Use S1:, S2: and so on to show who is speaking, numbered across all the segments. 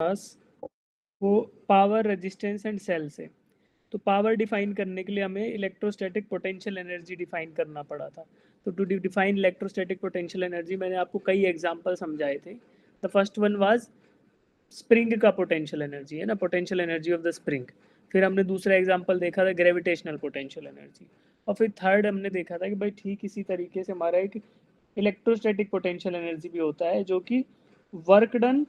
S1: पास वो power, resistance and sales है। तो पावर डिफाइन करने के लिए हमें इलेक्ट्रोस्टैटिक पोटेंशियल एनर्जी डिफाइन करना पड़ा था। तो to define electrostatic potential energy मैंने आपको कई एग्जांपल समझाए थे। The first one was spring का पोटेंशियल एनर्जी है ना, potential energy of the spring. फिर हमने दूसरा एग्जांपल देखा था ग्रेविटेशनल पोटेंशियल एनर्जी। और फिर थर्ड हमने देखा था कि भाई ठीक इसी तरीके से हमारा एक इलेक्ट्रोस्टैटिक पोटेंशियल एनर्जी भी होता है, जो कि work done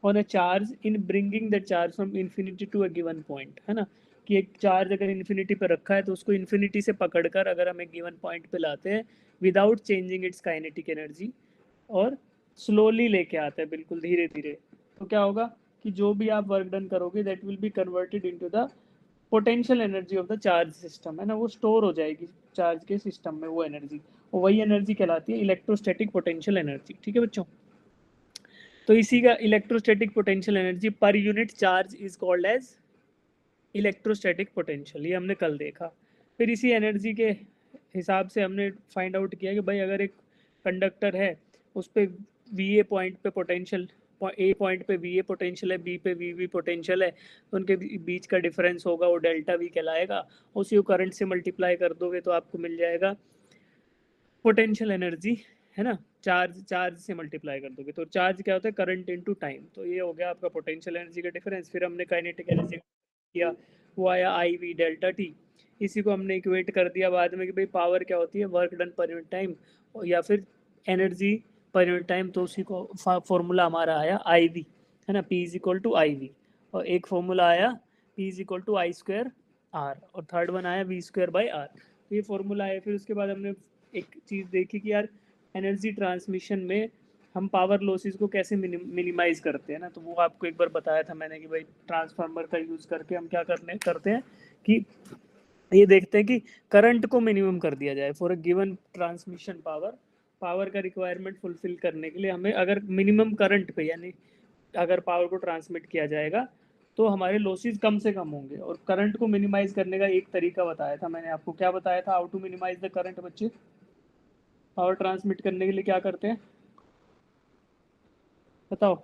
S1: on a charge in bringing the charge from infinity to a given point, है ना। कि एक चार्ज अगर इन्फिनिटी पे रखा है तो उसको इन्फिनिटी से पकड़कर अगर हम एक गिवन पॉइंट पे लाते हैं without changing it's kinetic energy, और स्लोली लेके आते हैं बिल्कुल धीरे धीरे, तो क्या होगा कि जो भी आप वर्क डन करोगे that will be converted into the potential energy of the charge system, है ना। वो स्टोर हो जाएगी चार्ज के सिस्टम में वो एनर्जी, और वही एनर्जी कहलाती है इलेक्ट्रोस्टैटिक पोटेंशियल एनर्जी। ठीक है बच्चों। तो इसी का electrostatic potential energy per unit charge is called as electrostatic potential, ये हमने कल देखा। फिर इसी एनर्जी के हिसाब से हमने फाइंड आउट किया कि भाई अगर एक कंडक्टर है उस पर वी ए पॉइंट पे पोटेंशियल, ए पॉइंट पे वी ए पोटेंशियल है, बी पे वी वी पोटेंशियल है, तो उनके बीच का डिफरेंस होगा वो डेल्टा वी कहलाएगा। उसी को करंट से मल्टीप्लाई कर दोगे तो आपको मिल जाएगा पोटेंशियल एनर्जी, है ना। चार्ज से मल्टीप्लाई कर दोगे तो चार्ज क्या होता है, करंट इनटू टाइम। तो ये हो गया आपका पोटेंशियल एनर्जी का डिफरेंस। फिर हमने काइनेटिक एनर्जी किया, वो आया आई वी डेल्टा टी। इसी को हमने इक्वेट कर दिया बाद में कि भाई पावर क्या होती है, work done per unit time, या फिर एनर्जी पर यूनिट टाइम। तो उसी को फॉर्मूला हमारा आया आई वी, है ना, P is equal to I V. और एक फॉर्मूला आया P is equal to I square R, और थर्ड वन आया वी स्क्वायर बाई आर। तो ये फॉर्मूला आया। फिर उसके बाद हमने एक चीज़ देखी कि यार एनर्जी ट्रांसमिशन में हम पावर लॉसेस को कैसे मिनिमाइज करते हैं ना। तो वो आपको एक बार बताया था मैंने कि भाई ट्रांसफार्मर का यूज़ करके हम क्या करते हैं कि ये देखते हैं कि करंट को मिनिमम कर दिया जाए for a given transmission power का रिक्वायरमेंट फुलफिल करने के लिए हमें अगर मिनिमम करंट पे, यानी अगर पावर को ट्रांसमिट किया जाएगा तो हमारे लॉसेस कम से कम होंगे। और करंट को मिनिमाइज करने का एक तरीका बताया था मैंने आपको। क्या बताया था, how to minimise the current बच्चे? पावर ट्रांसमिट करने के लिए क्या करते हैं बताओ?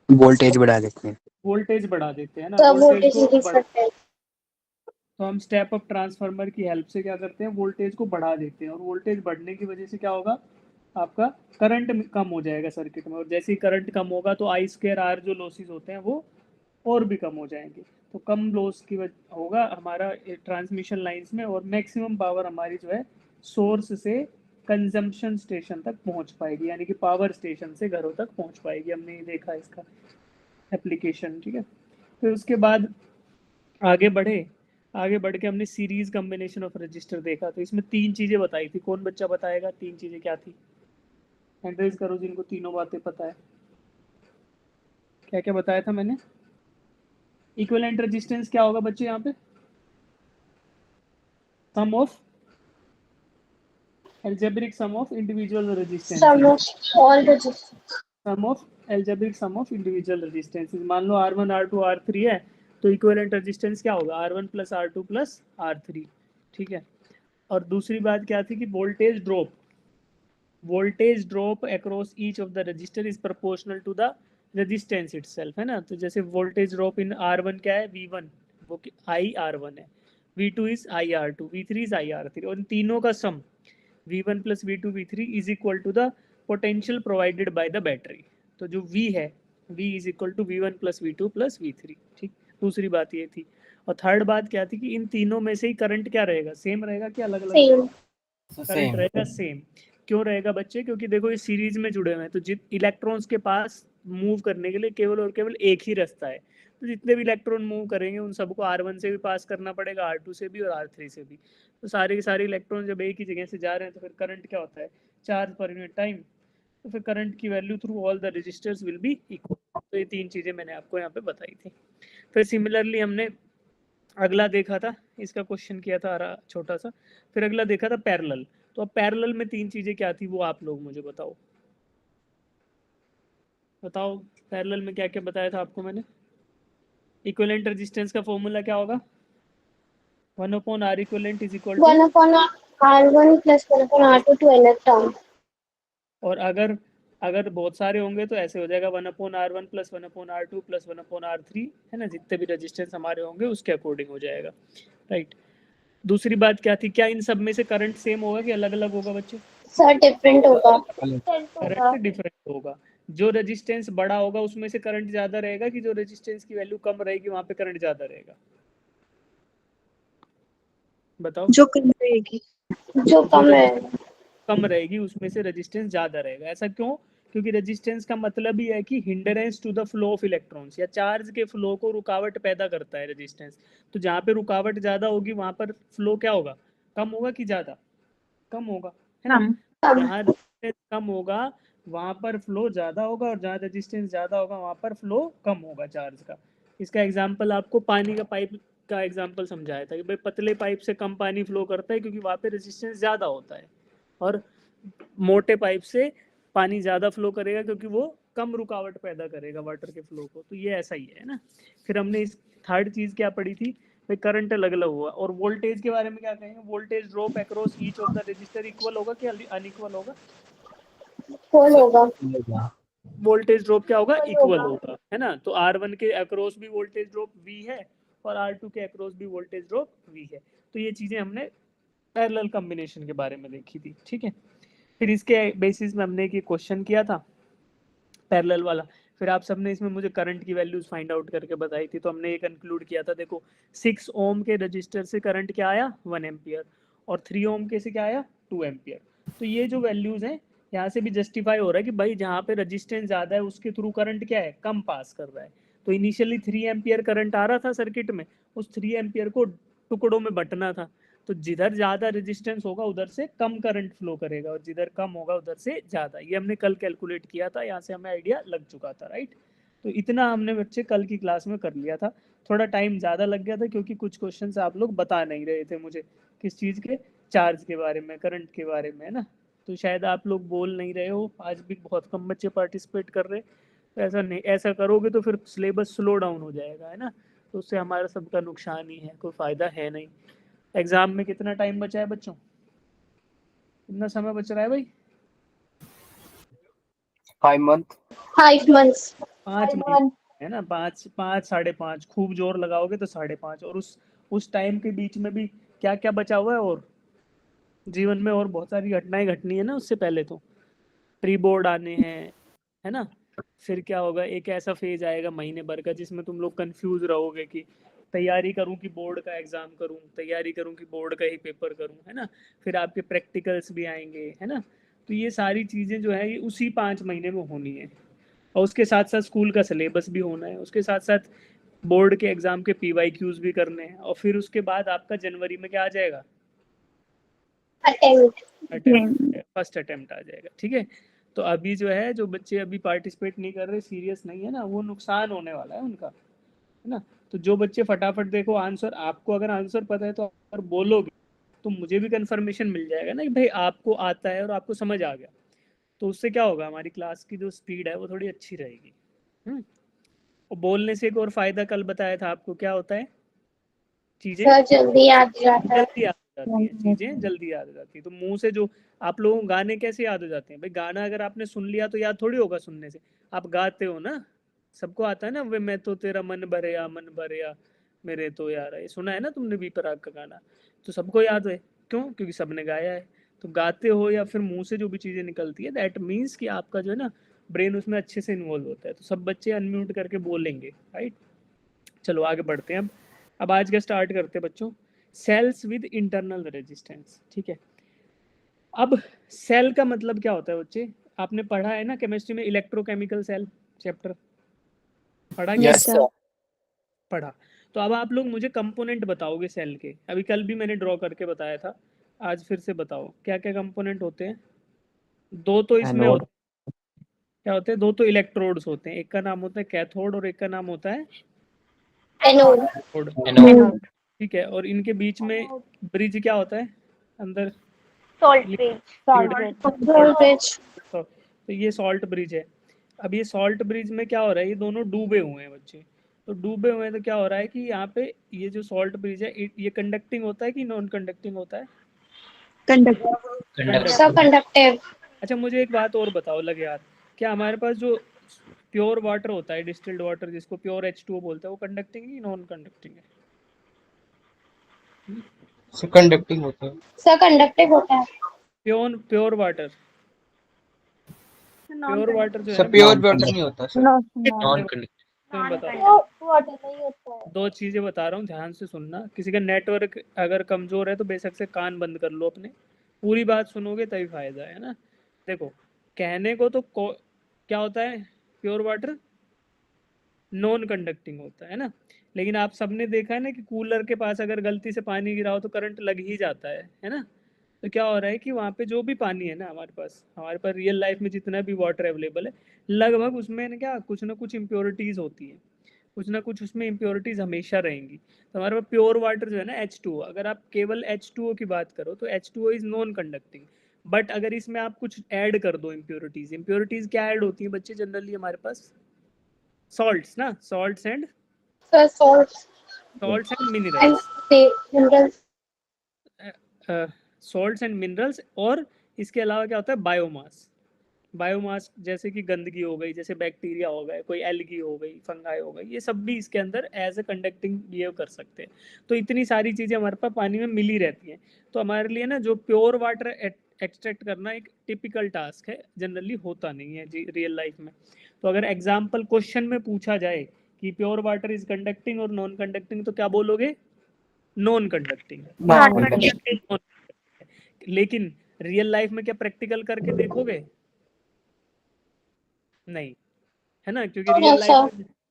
S2: वोल्टेज बढ़ा देते हैं।
S1: वोल्टेज बढ़ा देते हैं ना,
S3: तो
S1: वोल्टेज
S3: वोल्टेज
S1: को
S3: इंक्रीज करते हैं।
S1: तो हम स्टेप अप ट्रांसफार्मर की हेल्प से क्या करते हैं, वोल्टेज को बढ़ा देते हैं। और वोल्टेज बढ़ने की वजह से क्या होगा, आपका करंट कम हो जाएगा सर्किट में। और जैसे ही करंट कम होगा तो आई स्क्वायर आर जो लॉसेस होते हैं वो और भी कम हो जाएंगे। तो कम लॉस की वजह होगा हमारा ट्रांसमिशन लाइंस में, और मैक्सिमम पावर हमारी जो है सोर्स से कंजम्पशन स्टेशन तक पहुंच पाएगी, यानी कि पावर स्टेशन से घरों तक पहुंच पाएगी। हमने ये देखा इसका एप्लीकेशन। ठीक है। फिर उसके बाद आगे बढ़ के हमने सीरीज कॉम्बिनेशन ऑफ रजिस्टर देखा। तो इसमें तीन चीजें बताई थी। कौन बच्चा बताएगा तीन चीजें क्या थी? हैंड रेज करो जिनको तीनों बातें पता है। क्या क्या बताया था मैंने? इक्विवेलेंट रेजिस्टेंस क्या होगा बच्चे यहाँ पे? Sum of algebraic sum of individual resistance,
S3: sum of all resistance.
S1: Sum of algebraic sum of individual resistances। मान लो R1 R2 R3 है तो इक्विवेलेंट रेजिस्टेंस क्या होगा, R1 plus R2 plus R3। ठीक है। और दूसरी बात क्या थी कि voltage drop across each of the resistor is proportional to the resistance itself, है ना। तो जैसे वोल्टेज ड्रॉप इन R1 क्या है, V1, वो आई R1 है, V2 is I R2, V3 is I R3, और इन तीनों का sum V1 plus V2 V3 is equal to the potential provided by the battery. तो जो V है, V is equal to V1 plus V2 plus V3। ठीक। दूसरी बात ये थी। और थर्ड बात क्या थी कि इन तीनों में से ही करंट क्या रहेगा, सेम रहेगा कि अलग अलग रहेगा? करंट रहेगा सेम। क्यों रहेगा बच्चे? क्योंकि देखो ये सीरीज में जुड़े हुए हैं, तो इलेक्ट्रॉन्स के पास मूव करने के लिए केवल और केवल एक ही रास्ता है। तो जितने भी इलेक्ट्रॉन मूव करेंगे उन सबको R1 से भी पास करना पड़ेगा, R2 से भी और R3 से भी। तो सारे के सारे इलेक्ट्रॉन जब एक ही जगह से जा रहे हैं तो फिर करंट क्या होता है, चार्ज पर यूनिट टाइम। तो फिर करंट की value through all the resistors will be equal. तो ये तीन चीजें मैंने आपको यहाँ पे बताई थी। फिर सिमिलरली हमने अगला देखा था, इसका क्वेश्चन किया था छोटा सा। फिर अगला देखा था पैरेलल। तो अब पैरेलल में तीन चीजें क्या थी वो आप लोग मुझे बताओ। पैरेलल में क्या क्या बताया था आपको मैंने? इक्विवेलेंट रेजिस्टेंस का फॉर्मूला क्या होगा, 1/R equivalent is equal to,
S3: 1/R1 plus 1/R2 to nth term।
S1: और अगर अगर बहुत सारे होंगे तो ऐसे हो जाएगा 1/R1 + 1/R2 + 1/R3, है ना, जितने भी रेजिस्टेंस हमारे होंगे उसके अकॉर्डिंग हो जाएगा, राइट। दूसरी बात क्या थी, क्या इन सब में से करंट सेम होगा कि अलग अलग होगा बच्चों?
S3: सर डिफरेंट होगा।
S1: करंट डिफरेंट होगा। जो रेजिस्टेंस बड़ा होगा उसमें से करंट ज्यादा रहेगा कि जो रेजिस्टेंस की वैल्यू कम रहेगी वहां पे करंट ज्यादा रहेगा? बताओ।
S2: जो कम रहेगी।
S3: जो कम है।
S1: कम रहेगी उसमें से रेजिस्टेंस ज्यादा रहेगा। ऐसा क्यों? क्योंकि रेजिस्टेंस का मतलब ही है कि hindrance to the flow of electrons, या चार्ज के फ्लो को रुकावट पैदा करता है रेजिस्टेंस। तो जहाँ पे रुकावट ज्यादा होगी वहां पर फ्लो क्या होगा? कम होगा कि ज्यादा? कम होगा, है ना।
S3: कम।
S1: जहाँ रेजिस्टेंस कम होगा वहां पर फ्लो ज्यादा होगा, और जहाँ रेजिस्टेंस ज्यादा होगा वहां पर फ्लो कम होगा चार्ज का। इसका एग्जाम्पल आपको पानी का पाइप का एग्जाम्पल समझाया था कि भाई पतले पाइप से कम पानी फ्लो करता है क्योंकि वहां पे रेजिस्टेंस ज्यादा होता है, और मोटे पाइप से पानी ज्यादा फ्लो करेगा क्योंकि वो कम रुकावट पैदा करेगा वाटर के फ्लो को। तो ये ऐसा ही है ना। फिर हमने इस थर्ड चीज क्या पढ़ी थी, भाई करंट अलग अलग हुआ। और वोल्टेज के बारे में क्या कहेंगे? Voltage drop across each of the register equal होगा कि अनइक्वल होगा?
S3: होल होगा।
S1: वोल्टेज ड्रॉप क्या होगा?
S3: Equal
S1: इक्वल
S3: होगा।
S1: होगा, है ना। तो R1 के अक्रॉस भी वोल्टेज ड्रॉप V है, और R2 के अक्रॉस भी वोल्टेज ड्रॉप V है। तो ये चीजें हमने पैरेलल कॉम्बिनेशन के बारे में देखी थी, ठीक है। फिर इसके बेसिस में हमने एक क्वेश्चन किया था पैरेलल वाला। फिर आप सबने इसमें मुझे करंट की वैल्यूज फाइंड आउट करके बताई थी। तो हमने ये कंक्लूड किया था, देखो 6 ओम के रजिस्टर से करंट क्या आया? 1 एम्पियर। और 3 ओम के से क्या आया? 2 एम्पियर। तो ये जो वैल्यूज हैं यहाँ से भी जस्टिफाई हो रहा है कि भाई जहाँ पे रजिस्टेंस ज्यादा है उसके थ्रू करंट क्या है? कम पास कर रहा है। तो इनिशियली 3 एम्पियर करंट आ रहा था सर्किट में, उस 3 एम्पियर को टुकड़ों में बंटना था। तो जिधर ज्यादा रेजिस्टेंस होगा उधर से कम करंट फ्लो करेगा, और जिधर कम होगा उधर से ज्यादा। ये हमने कल कैलकुलेट किया था, यहाँ से हमें आइडिया लग चुका था, राइट। तो इतना हमने बच्चे कल की क्लास में कर लिया था। थोड़ा टाइम ज़्यादा लग गया था क्योंकि कुछ क्वेश्चन आप लोग बता नहीं रहे थे मुझे, किस चीज़ के? चार्ज के बारे में, करंट के बारे में, है ना। तो शायद आप लोग बोल नहीं रहे हो, आज भी बहुत कम बच्चे पार्टिसिपेट कर रहे। तो ऐसा नहीं, ऐसा करोगे तो फिर सिलेबस स्लो डाउन हो जाएगा, है ना। तो उससे हमारा सबका नुकसान ही है, कोई फ़ायदा है नहीं। एग्जाम में कितना टाइम बचा है बच्चों? कितना समय बच रहा है भाई?
S4: 5 month।
S3: 5 months।
S1: 5 महीने, है ना। 5 5 5.5, खूब जोर लगाओगे तो 5.5। और उस टाइम के बीच में भी क्या क्या बचा हुआ है? और जीवन में और बहुत सारी घटनाएं घटनी है ना उससे पहले। तो प्री बोर्ड आने हैं, है ना। फिर क्या होगा, एक ऐसा फेज आएगा महीने भर का जिसमें तुम लोग कंफ्यूज रहोगे कि तैयारी करूं कि बोर्ड का एग्जाम करूं, तैयारी करूं कि बोर्ड का ही पेपर करूं, है ना। फिर आपके प्रैक्टिकल्स भी आएंगे, है ना। तो ये सारी चीज़ें जो है ये उसी 5 महीने में होनी है। और उसके साथ साथ स्कूल का सिलेबस भी होना है, उसके साथ साथ बोर्ड के एग्जाम के PYQs भी करने हैं। और फिर उसके बाद आपका जनवरी में क्या आ जाएगा? अटेम्प्ट, फर्स्ट अटेम्प्ट आ जाएगा, ठीक है। तो अभी जो है, जो बच्चे अभी पार्टिसिपेट नहीं कर रहे, सीरियस नहीं है ना, वो नुकसान होने वाला है उनका, है ना। तो जो बच्चे फटाफट देखो आंसर, आपको अगर आंसर पता है तो अगर बोलोगे तो मुझे भी कंफर्मेशन मिल जाएगा ना कि भाई आपको आता है और आपको समझ आ गया। तो उससे क्या होगा, हमारी क्लास की जो स्पीड है वो थोड़ी अच्छी रहेगी। और बोलने से एक और फायदा कल बताया था आपको, क्या होता है? चीजें
S3: सर जल्दी याद जाता है।
S1: जल्दी याद हो जाती हैं, चीजें जल्दी याद हो जाती है। तो मुंह से जो आप लोगों को गाने कैसे याद हो जाते हैं? भाई गाना अगर आपने सुन लिया तो याद थोड़ी होगा सुनने से, आप गाते हो ना। सबको आता है ना, वे मैं तो तेरा मन भरया मेरे तो यार, ये सुना है ना तुमने बी प्राक का गाना। तो सबको याद है, क्यों? क्योंकि सबने गाया है। तो गाते हो या फिर मुंह से जो भी चीजें निकलती है, दैट मीन्स कि आपका जो है ना ब्रेन उसमें अच्छे से इन्वॉल्व होता है। तो सब बच्चे अनम्यूट करके बोलेंगे, राइट। चलो आगे बढ़ते हैं। अब आज का स्टार्ट करते हैं बच्चों, सेल्स विद इंटरनल रेजिस्टेंस, ठीक है। अब सेल का मतलब क्या होता है बच्चे? आपने पढ़ा है ना केमिस्ट्री में, इलेक्ट्रोकेमिकल सेल चैप्टर पढ़ा क्या?
S4: Yes sir.
S1: पढ़ा। तो अब आप लोग मुझे कंपोनेंट बताओगे सेल के। अभी कल भी मैंने ड्रॉ करके बताया था, आज फिर से बताओ क्या क्या कंपोनेंट होते हैं। दो तो इसमें
S4: एनोड।
S1: क्या होते हैं? दो तो इलेक्ट्रोड्स होते हैं, एक का नाम होता है कैथोड और एक का नाम होता है
S3: एनोड।
S1: Anode,
S4: anode.
S1: ठीक है। और इनके बीच में ब्रिज क्या होता है अंदर?
S3: Salt
S1: liquid
S3: bridge.
S1: तो ये सॉल्ट ब्रिज है। अब ये सॉल्ट ब्रिज में क्या हो रहा है, ये दोनों डूबे हुए हैं बच्चे। तो डूबे हुए हैं तो क्या हो रहा है कि यहाँ पे ये जो सॉल्ट ब्रिज है ये कंडक्टिंग होता है कि नॉन कंडक्टिंग होता है?
S2: कंडक्टर।
S3: सब कंडक्टिव।
S1: अच्छा मुझे एक बात और बताओ लगे यार, क्या हमारे पास जो प्योर वाटर होता है, डिस्टिल्ड वाटर जिसको प्योर H2O बोलते हैं, वो कंडक्टिंग है नॉन कंडक्टिंग है?
S2: से कंडक्टिंग होता है।
S3: सर कंडक्टिव होता है।
S1: प्योर वाटर, प्योर वाटर जो है
S2: सर
S1: ना,
S2: प्योर वाटर नहीं होता सर,
S4: नॉन
S2: नॉन कंडक्टिंग।
S1: मैं बता
S3: वो वाटर नहीं होता है।
S1: दो चीजें बता रहा हूँ, ध्यान से सुनना। किसी का नेटवर्क अगर कमजोर है तो बेशक से कान बंद कर लो अपने, पूरी बात सुनोगे तभी फायदा है ना। देखो, कहने को तो क्या होता है प्योर वाटर, नॉन कंडक्टिंग होता है ना, लेकिन आप सबने देखा है ना कि कूलर के पास अगर गलती से पानी गिरा हो तो करंट लग ही जाता है ना। तो क्या हो रहा है कि वहाँ पे जो भी पानी है ना, हमारे पास रियल लाइफ में जितना भी वाटर अवेलेबल है, लगभग उसमें ना क्या कुछ ना कुछ इम्प्योरिटीज होती है, कुछ ना कुछ उसमें इम्प्योरिटीज हमेशा रहेंगी। तो हमारे पास प्योर वाटर जो है ना H2O, अगर आप केवल H2O की बात करो तो H2O is non conducting. But अगर इसमें आप कुछ ऐड कर दो इम्प्योरिटीज, इम्प्योरिटीज क्या ऐड होती है बच्चे जनरली हमारे पास? सॉल्ट्स ना, salts and
S3: sir salt and
S1: minerals,
S3: minerals.
S1: Salts and minerals. और इसके अलावा क्या होता है, बायोमास। बायोमास जैसे कि गंदगी हो गई, जैसे बैक्टीरिया हो गए, कोई एल्गी हो गई, फंगाई हो गई, ये सब भी इसके अंदर एज ए कंडक्टिंग बिहेव कर सकते हैं। तो इतनी सारी चीज़ें हमारे पास पानी में मिली रहती हैं। तो हमारे लिए ना जो प्योर वाटर एक्सट्रैक्ट करना एक टिपिकल टास्क है, जनरली होता नहीं है जी रियल लाइफ में। तो अगर एग्जाम्पल क्वेश्चन में पूछा जाए कि प्योर वाटर इज कंडक्टिंग और नॉन कंडक्टिंग, तो क्या बोलोगे? नॉन कंडक्टिंग है। लेकिन रियल लाइफ में क्या प्रैक्टिकल करके देखोगे? नहीं, है ना, क्योंकि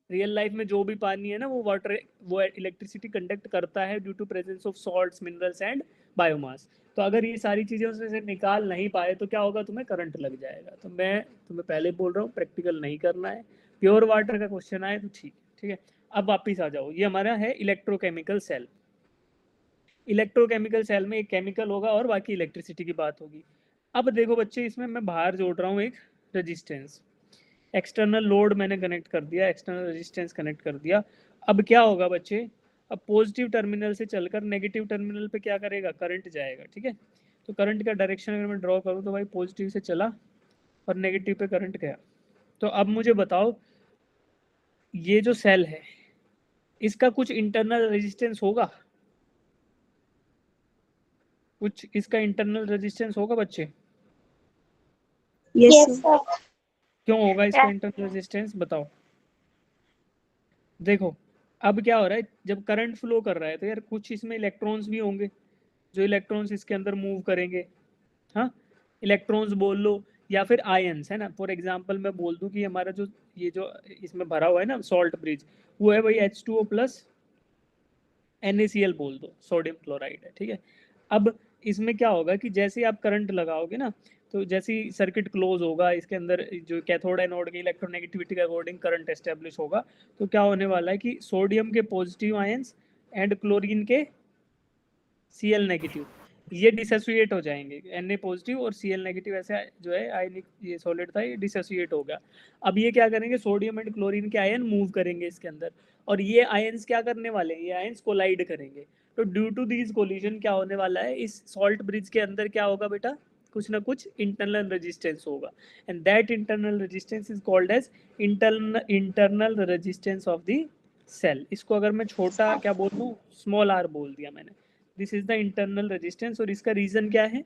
S1: रियल लाइफ में जो भी पानी है ना वो इलेक्ट्रिसिटी कंडक्ट करता है due to presence of salts, minerals and biomass. तो अगर ये सारी चीजें उसमें से निकाल नहीं पाए तो क्या होगा, तुम्हें करंट लग जाएगा। तो मैं तुम्हें पहले बोल रहा हूँ प्रैक्टिकल नहीं करना है। प्योर वाटर का क्वेश्चन आए तो ठीक है। अब वापिस आ जाओ, ये हमारा है इलेक्ट्रोकेमिकल सेल। इलेक्ट्रोकेमिकल सेल में एक केमिकल होगा और बाकी इलेक्ट्रिसिटी की बात होगी। अब देखो बच्चे, इसमें मैं बाहर जोड़ रहा हूँ एक रेजिस्टेंस, एक्सटर्नल लोड मैंने कनेक्ट कर दिया, एक्सटर्नल रेजिस्टेंस कनेक्ट कर दिया। अब क्या होगा बच्चे, अब पॉजिटिव टर्मिनल से चलकर नेगेटिव टर्मिनल पे क्या करेगा, करंट जाएगा। ठीक है, तो करंट का डायरेक्शन अगर मैं ड्रॉ करूँ तो भाई पॉजिटिव से चला और नेगेटिव पे करंट गया। तो अब मुझे बताओ, ये जो सेल है इसका कुछ इंटरनल रेजिस्टेंस होगा? कुछ इसका इंटरनल रेजिस्टेंस होगा बच्चे?
S3: Yes sir.
S1: क्यों होगा इसका इंटरनल रेजिस्टेंस, बताओ। देखो, अब क्या हो रहा है, जब करंट फ्लो कर रहा है तो यार कुछ इसमें इलेक्ट्रॉन्स भी होंगे, जो इलेक्ट्रॉन्स इसके अंदर मूव करेंगे। हाँ, इलेक्ट्रॉन्स बोल लो या फिर आयंस, है ना। फॉर एग्जांपल मैं बोल दूं कि हमारा जो ये जो इसमें भरा हुआ है ना सॉल्ट ब्रिज, वो है भाई H2O प्लस NaCl बोल दो, सोडियम क्लोराइड है। ठीक है, अब इसमें क्या होगा कि जैसे ही आप करंट लगाओगे ना, तो जैसे ही सर्किट क्लोज होगा, इसके अंदर जो कैथोड एनोड की इलेक्ट्रोनेगेटिविटी के अकॉर्डिंग करंट एस्टेब्लिश होगा। तो क्या होने वाला है कि सोडियम के पॉजिटिव आयंस एंड क्लोरीन के Cl नेगेटिव, ये डिसोसिएट हो जाएंगे। Na पॉजिटिव और Cl नेगेटिव ऐसे जो है आयनिक ये सॉलिड था, ये डिसोसिएट हो गया। अब ये क्या करेंगे, सोडियम एंड क्लोरीन के आयन मूव करेंगे इसके अंदर, और ये आयंस क्या करने वाले हैं, ये आयंस कोलाइड करेंगे। तो ड्यू टू दिस कोलिजन क्या होने वाला है, इस सॉल्ट ब्रिज के अंदर क्या होगा बेटा, कुछ ना कुछ इंटरनल रेजिस्टेंस होगा, and that internal resistance is called as internal resistance of the cell. इसको अगर मैं छोटा क्या बोल दूं, स्मॉल r बोल दिया मैंने। This is the internal resistance, और इसका रीजन क्या है,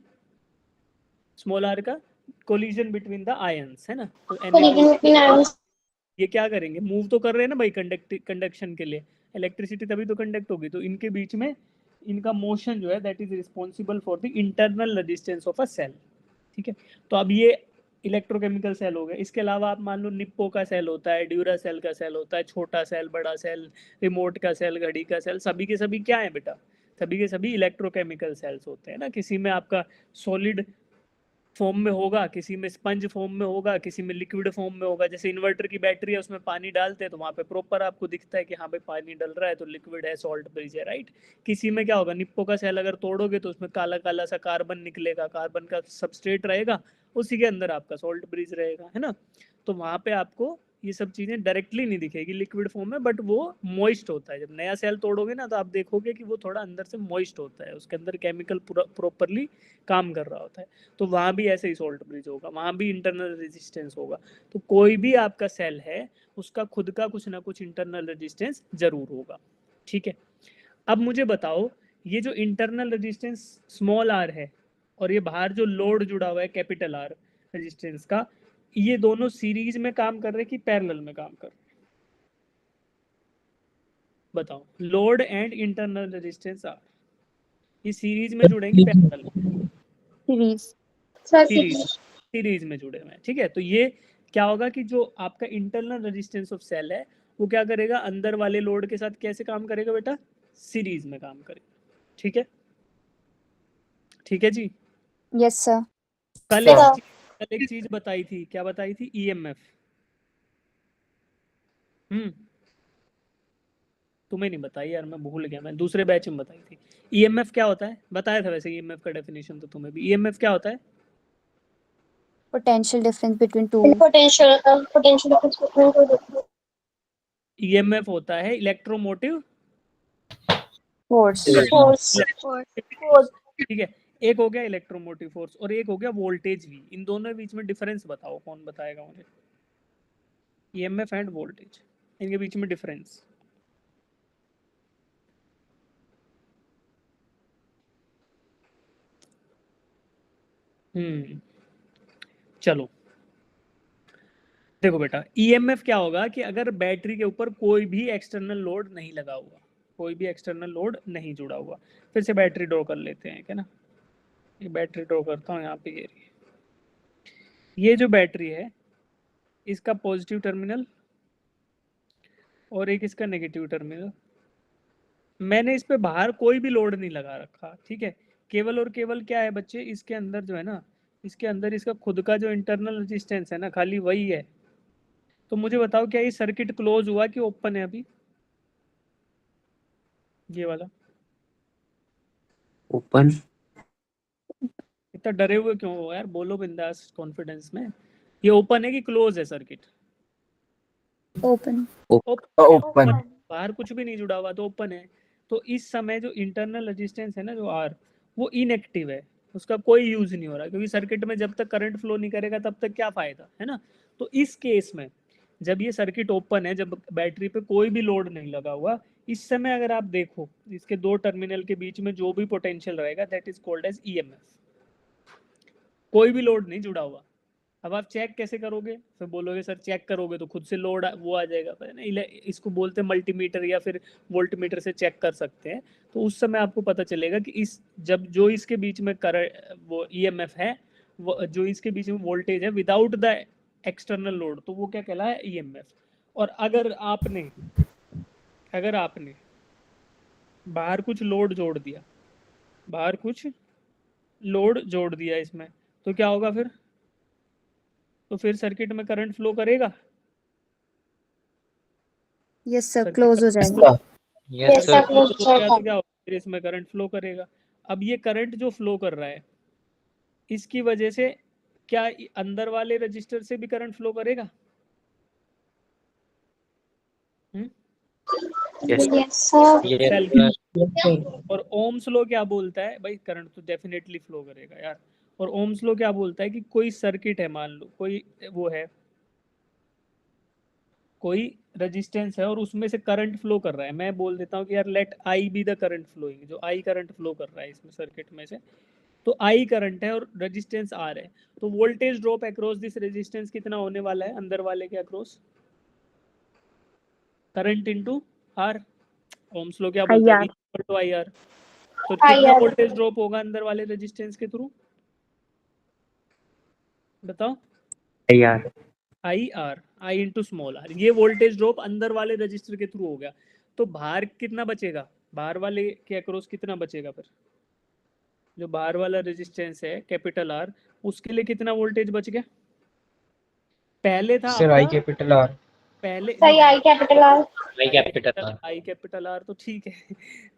S1: स्मॉल r का, कोलिजन बिटवीन द आयंस, है ना। तो ये क्या करेंगे, मूव तो कर रहे हैं ना भाई कंडक्शन के लिए, इलेक्ट्रिसिटी तभी तो कंडक्ट होगी। तो इनके बीच में इनका मोशन जो है that is responsible for the internal resistance of a cell. ठीक है, तो अब ये इलेक्ट्रोकेमिकल सेल हो गया। इसके अलावा आप मान लो निप्पो का सेल होता है, ड्यूरा सेल का सेल होता है, छोटा सेल, बड़ा सेल, रिमोट का सेल, घड़ी का सेल, सभी के सभी क्या है बेटा, सभी के सभी इलेक्ट्रोकेमिकल सेल्स होते हैं ना। किसी में आपका सॉलिड फॉर्म में होगा, किसी में स्पंज फॉर्म में होगा, किसी में लिक्विड फॉर्म में होगा। जैसे इन्वर्टर की बैटरी है, उसमें पानी डालते हैं तो वहाँ पे प्रॉपर आपको दिखता है कि हाँ भाई पानी डल रहा है तो लिक्विड है, सॉल्ट ब्रिज है, राइट। किसी में क्या होगा, निप्पो का सेल अगर तोड़ोगे तो उसमें काला काला सा कार्बन निकलेगा, कार्बन का सबस्ट्रेट रहेगा, उसी के अंदर आपका सॉल्ट ब्रिज रहेगा, है ना। तो वहाँ पे आपको ये सब चीजें डायरेक्टली नहीं दिखेगी लिक्विड फॉर्म में, बट वो मॉइस्ट होता है। जब नया सेल तोड़ोगे ना तो आप देखोगे कि वो थोड़ा अंदर से मॉइस्ट होता है, उसके अंदर केमिकल प्रॉपरली काम कर रहा होता है। तो वहां भी ऐसे ही सॉल्ट ब्रिज होगा, वहां भी इंटरनल रेजिस्टेंस होगा। तो कोई भी आपका सेल है उसका खुद का कुछ ना कुछ इंटरनल रेजिस्टेंस जरूर होगा, ठीक है। अब मुझे बताओ, ये जो इंटरनल रेजिस्टेंस स्मॉल आर है और ये बाहर जो लोड जुड़ा हुआ है कैपिटल आर रेजिस्टेंस का, ये दोनों सीरीज में काम कर रहे हैं कि पैरेलल में काम कर रहे हैं? बताओ, load and internal resistance R, ये सीरीज में जुड़ेंगे पैरेलल में?
S4: सीरीज।
S1: सीरीज, सीरीज में जुड़े हुए हैं, ठीक है। तो ये क्या होगा कि जो आपका इंटरनल रेजिस्टेंस ऑफ सेल है वो क्या करेगा, अंदर वाले लोड के साथ कैसे काम करेगा बेटा, सीरीज में काम करेगा, ठीक है। ठीक है जी।
S4: Yes sir.
S1: कल एक चीज बताई थी, क्या बताई थी, ईएमएफ। तुम्हें नहीं बताई यार, मैं भूल गया, मैं दूसरे बैच में बताई थी। ईएमएफ क्या होता है, बताया था वैसे ईएमएफ का डेफिनेशन तो तुम्हें भी। ईएमएफ क्या होता है,
S4: potential difference between two.
S3: Potential difference between two.
S1: EMF होता है इलेक्ट्रोमोटिव
S4: फोर्स।
S1: ठीक है। एक हो गया इलेक्ट्रोमोटिव फोर्स और एक हो गया वोल्टेज वी। इन दोनों के बीच में डिफरेंस बताओ, कौन बताएगा मुझे, ईएमएफ एंड वोल्टेज, इनके बीच में डिफरेंस। चलो देखो बेटा, ईएमएफ क्या होगा कि अगर बैटरी के ऊपर कोई भी एक्सटर्नल लोड नहीं लगा हुआ, कोई भी एक्सटर्नल लोड नहीं जुड़ा हुआ। फिर से बैटरी ड्रॉ कर लेते हैं, क्या ना, ये बैटरी ड्रॉ करता हूँ यहाँ पे। ये जो बैटरी है इसका पॉजिटिव टर्मिनल और एक इसका नेगेटिव टर्मिनल। मैंने इस पे बाहर कोई भी लोड नहीं लगा रखा, ठीक है। केवल और केवल क्या है बच्चे, इसके अंदर जो है ना, इसके अंदर इसका खुद का जो इंटरनल रेजिस्टेंस है ना, खाली वही है। तो मुझे बताओ, क्या ये सर्किट क्लोज हुआ कि ओपन है अभी, ये वाला?
S2: ओपन।
S1: इतना डरे हुए क्यों हो यार, बोलो बिंदास कॉन्फिडेंस में। ये ओपन है कि क्लोज है सर्किट?
S4: ओपन।
S2: ओपन।
S1: बाहर कुछ भी नहीं जुड़ा हुआ तो ओपन है। तो इस समय जो इंटरनल रेजिस्टेंस है ना, जो आर, वो इनएक्टिव है, उसका कोई यूज नहीं हो रहा, क्योंकि सर्किट में जब तक करंट फ्लो नहीं करेगा तब तक क्या फायदा है ना। तो इस केस में जब ये सर्किट ओपन है, जब बैटरी पे कोई भी लोड नहीं लगा हुआ, इस समय अगर आप देखो इसके दो टर्मिनल के बीच में जो भी पोटेंशियल रहेगा, that is called as EMF. कोई भी लोड नहीं जुड़ा हुआ। अब आप चेक कैसे करोगे, फिर बोलोगे सर चेक करोगे तो खुद से लोड वो आ जाएगा, ना, इसको बोलते हैं मल्टीमीटर या फिर वोल्टमीटर से चेक कर सकते हैं। तो उस समय आपको पता चलेगा कि इस जब जो इसके बीच में करंट, वो ईएमएफ है, वो जो इसके बीच में वोल्टेज है विदाउट द एक्सटर्नल लोड, तो वो क्या कहलाया है, ईएमएफ। और अगर आपने बाहर कुछ लोड जोड़ दिया, बाहर कुछ लोड जोड़ दिया इसमें, तो क्या होगा फिर, तो फिर सर्किट में करंट फ्लो करेगा?
S4: यस सर, क्लोज हो जाएगा।
S2: Yes sir.
S1: तो क्या होगा, फिर इसमें करंट फ्लो करेगा। अब ये करंट जो फ्लो कर रहा है, इसकी वजह से क्या अंदर वाले रजिस्टर से भी करंट फ्लो करेगा? सेल की। और ओम्स लॉ क्या बोलता है भाई, करंट तो डेफिनेटली फ्लो करेगा यार। और ओम्स लॉ क्या बोलता है कि कोई सर्किट है, मान लो कोई वो है, कोई रेजिस्टेंस है और उसमें से करंट फ्लो कर रहा है। मैं बोल देता हूँ कि यार let I be the current flowing, जो आई करंट फ्लो कर रहा है इसमें सर्किट में से, तो आई करंट है और रेजिस्टेंस आर है। तो voltage drop across this resistance कितना होने वाला है, अंदर वाले के across, current into R. Ohm's law क्या बोलता है, इक्वल टू आई आर। तो कितना वोल्टेज ड्रॉप होगा अंदर वाले रेजिस्टेंस के थ्रू, बताओ? I R, I into small r, ये वोल्टेज ड्रॉप अंदर वाले रजिस्टर के थ्रू हो गया। तो बाहर कितना बचेगा, बाहर वाले के अक्रॉस कितना बचेगा फिर, जो बाहर वाला रेजिस्टेंस है कैपिटल आर, उसके लिए कितना वोल्टेज बच गया? पहले था
S2: सर आई
S1: आपका,
S2: कैपिटल आर।
S1: पहले
S3: सही आई कैपिटल आर।
S1: आई कैपिटल आर तो ठीक है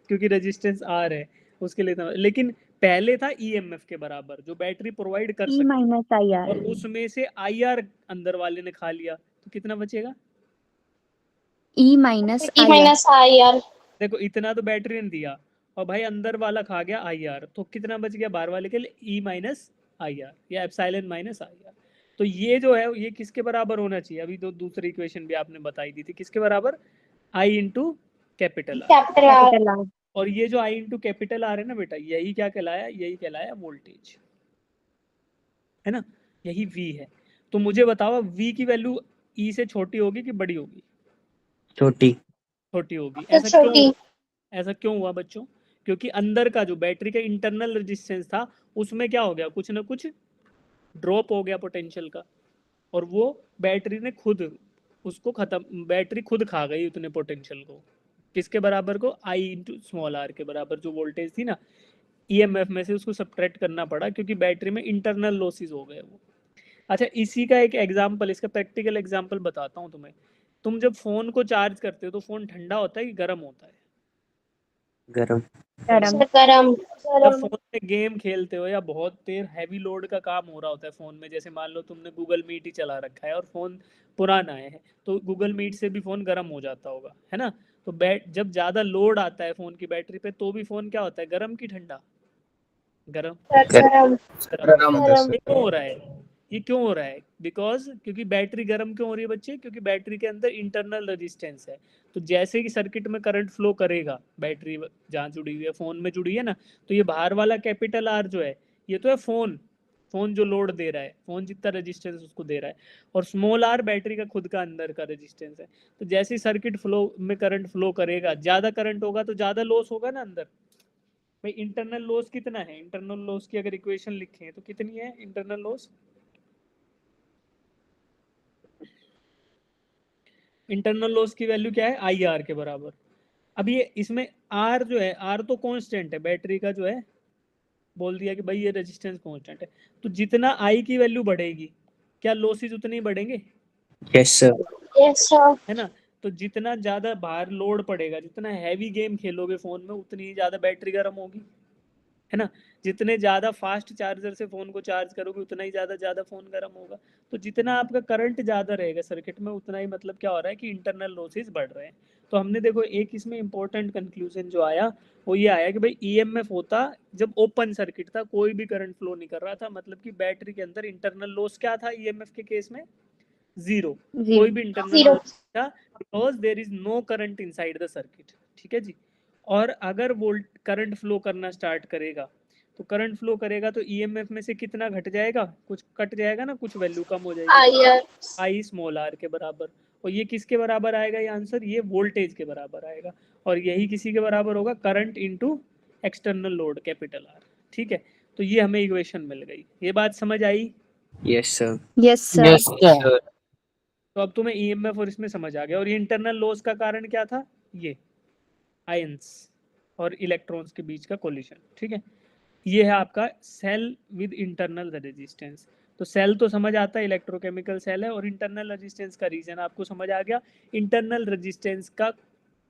S1: क्योंकि रेजिस्टेंस आर है उसके लिए था, लेकिन पहले था ईएमएफ के बराबर जो बैटरी प्रोवाइड कर सकती है, और उसमें से आईआर अंदर वाले ने खा लिया, तो तो कितना बचेगा?
S4: E minus
S3: E
S4: IR.
S3: minus IR.
S1: देखो इतना तो बैटरी ने दिया और भाई अंदर वाला खा गया IR, तो कितना बच गया बाहर वाले के लिए? E माइनस IR या एप्सिलॉन माइनस IR। तो ये जो है ये किसके बराबर होना चाहिए? अभी तो दूसरी इक्वेशन भी आपने बताई दी थी, किसके बराबर? I into capital R।
S3: Capital R.
S4: Capital R.
S1: और ये जो I इंटू कैपिटल R है ना बेटा, यही क्या कहलाया? यही कहलाया वोल्टेज, है ना, यही V है। तो मुझे बताओ V की वैल्यू E से छोटी होगी कि बड़ी होगी?
S2: छोटी।
S1: छोटी होगी।
S3: तो
S1: ऐसा क्यों?
S3: छोटी।
S1: ऐसा क्यों हुआ बच्चों? क्योंकि अंदर का जो बैटरी का इंटरनल रेजिस्टेंस था उसमें क्या हो गया? कुछ ना कुछ ड्रॉप हो गया पोटेंशियल का, और वो बैटरी ने खुद उसको खत्म, बैटरी खुद खा गई उतने पोटेंशियल को। किसके बराबर को? आई इंटू स्मॉल आर के बराबर। जो वोल्टेज थी ना ईएमएफ में से उसको सब्ट्रैक्ट करना पड़ा क्योंकि बैटरी में इंटरनल लॉसेस हो गए वो। अच्छा इसी का एक एग्जांपल, इसका प्रैक्टिकल एग्जांपल बताता हूँ तुम्हें। तुम जब फोन को चार्ज करते हो तो फोन ठंडा होता है कि गर्म होता है?
S2: गरम।
S4: गरम।
S3: गरम।
S1: जब फोन में गेम खेलते हो या बहुत देर हैवी लोड का काम हो रहा होता है फोन में, जैसे मान लो तुमने गूगल मीट ही चला रखा है और फोन पुराना है, तो गूगल मीट से भी फोन गर्म हो जाता होगा, है ना? तो जब ज्यादा लोड आता है फोन की बैटरी पे तो भी फोन क्या होता है? गर्म की ठंडा? गर्म।
S3: गरम।
S2: गरम।
S1: ये क्यों हो रहा है? ये क्यों हो रहा है? बिकॉज क्योंकि बैटरी गर्म क्यों हो रही है बच्चे? क्योंकि बैटरी के अंदर इंटरनल रेजिस्टेंस है। तो जैसे कि सर्किट में करंट फ्लो करेगा, बैटरी जहाँ जुड़ी हुई है फोन में जुड़ी है ना, तो ये बाहर वाला कैपिटल आर जो है ये तो है फोन, फोन जो लोड दे रहा है, फोन जितना रेजिस्टेंस उसको दे रहा है, और स्मॉल आर बैटरी का खुद का अंदर का रेजिस्टेंस है। तो जैसे सर्किट फ्लो में करंट फ्लो करेगा, ज्यादा करंट होगा तो ज्यादा लॉस होगा ना अंदर। भाई इंटरनल लॉस कितना है? इंटरनल लॉस की अगर इक्वेशन लिखें तो कितनी है इंटरनल लॉस? इंटरनल लॉस की वैल्यू क्या है? आई आर के बराबर। अब ये इसमें आर जो है, आर तो कांस्टेंट है बैटरी का जो है, बोल दिया कि भाई ये रेजिस्टेंस कांस्टेंट है। तो जितना आई की वैल्यू बढ़ेगी क्या लॉसेस उतने ही बढ़ेंगे?
S2: Yes sir.
S3: Yes, sir.
S1: है ना? तो जितना ज्यादा बाहर लोड पड़ेगा, जितना हैवी गेम खेलोगे फोन में, उतनी ही ज्यादा बैटरी गर्म होगी, है ना? जितने ज्यादा फास्ट चार्जर से फोन को चार्ज करोगे उतना ही ज्यादा फोन गर्म होगा। तो जितना आपका करंट ज्यादा रहेगा सर्किट में उतना ही मतलब क्या हो रहा है कि इंटरनल लॉसेस बढ़ रहे हैं। तो हमने देखो एक इसमें इंपॉर्टेंट कंक्लूजन जो आया वो ये आया कि भाई ईएमएफ होता जब ओपन सर्किट था, कोई भी करंट फ्लो नहीं कर रहा था, मतलब कि बैटरी के अंदर इंटरनल लॉस क्या था ईएमएफ के केस में? जीरो। कोई भी इंटरनल
S3: Zero.
S1: लॉस था because there is no current inside the circuit. ठीक है जी। और अगर वोल्ट करंट फ्लो करना स्टार्ट करेगा तो करंट फ्लो करेगा तो ईएमएफ में से कितना घट जाएगा? कुछ कट जाएगा ना, कुछ वैल्यू कम हो जाएगी,
S3: IR.
S1: आई स्मॉल आर के बराबर। और ये किसके बराबर आएगा? ये आंसर ये वोल्टेज के बराबर आएगा, और यही किसी के बराबर होगा? Current into external load capital R. ठीक है, तो ये हमें इक्वेशन मिल गई। ये बात समझ आई?
S2: Yes sir.
S4: Yes, sir.
S2: Yes sir.
S1: तो अब तुम्हें ईएमएफ और इसमें समझ आ गया। और ये इंटरनल लॉस का कारण क्या था? ये आयंस और इलेक्ट्रॉन्स के बीच का कोलिशन। ठीक है, ये है आपका सेल विद इंटरनल रेजिस्टेंस। तो सेल तो समझ आता है, इलेक्ट्रोकेमिकल सेल है, और इंटरनल रेजिस्टेंस का रीजन आपको समझ आ गया। इंटरनल रेजिस्टेंस का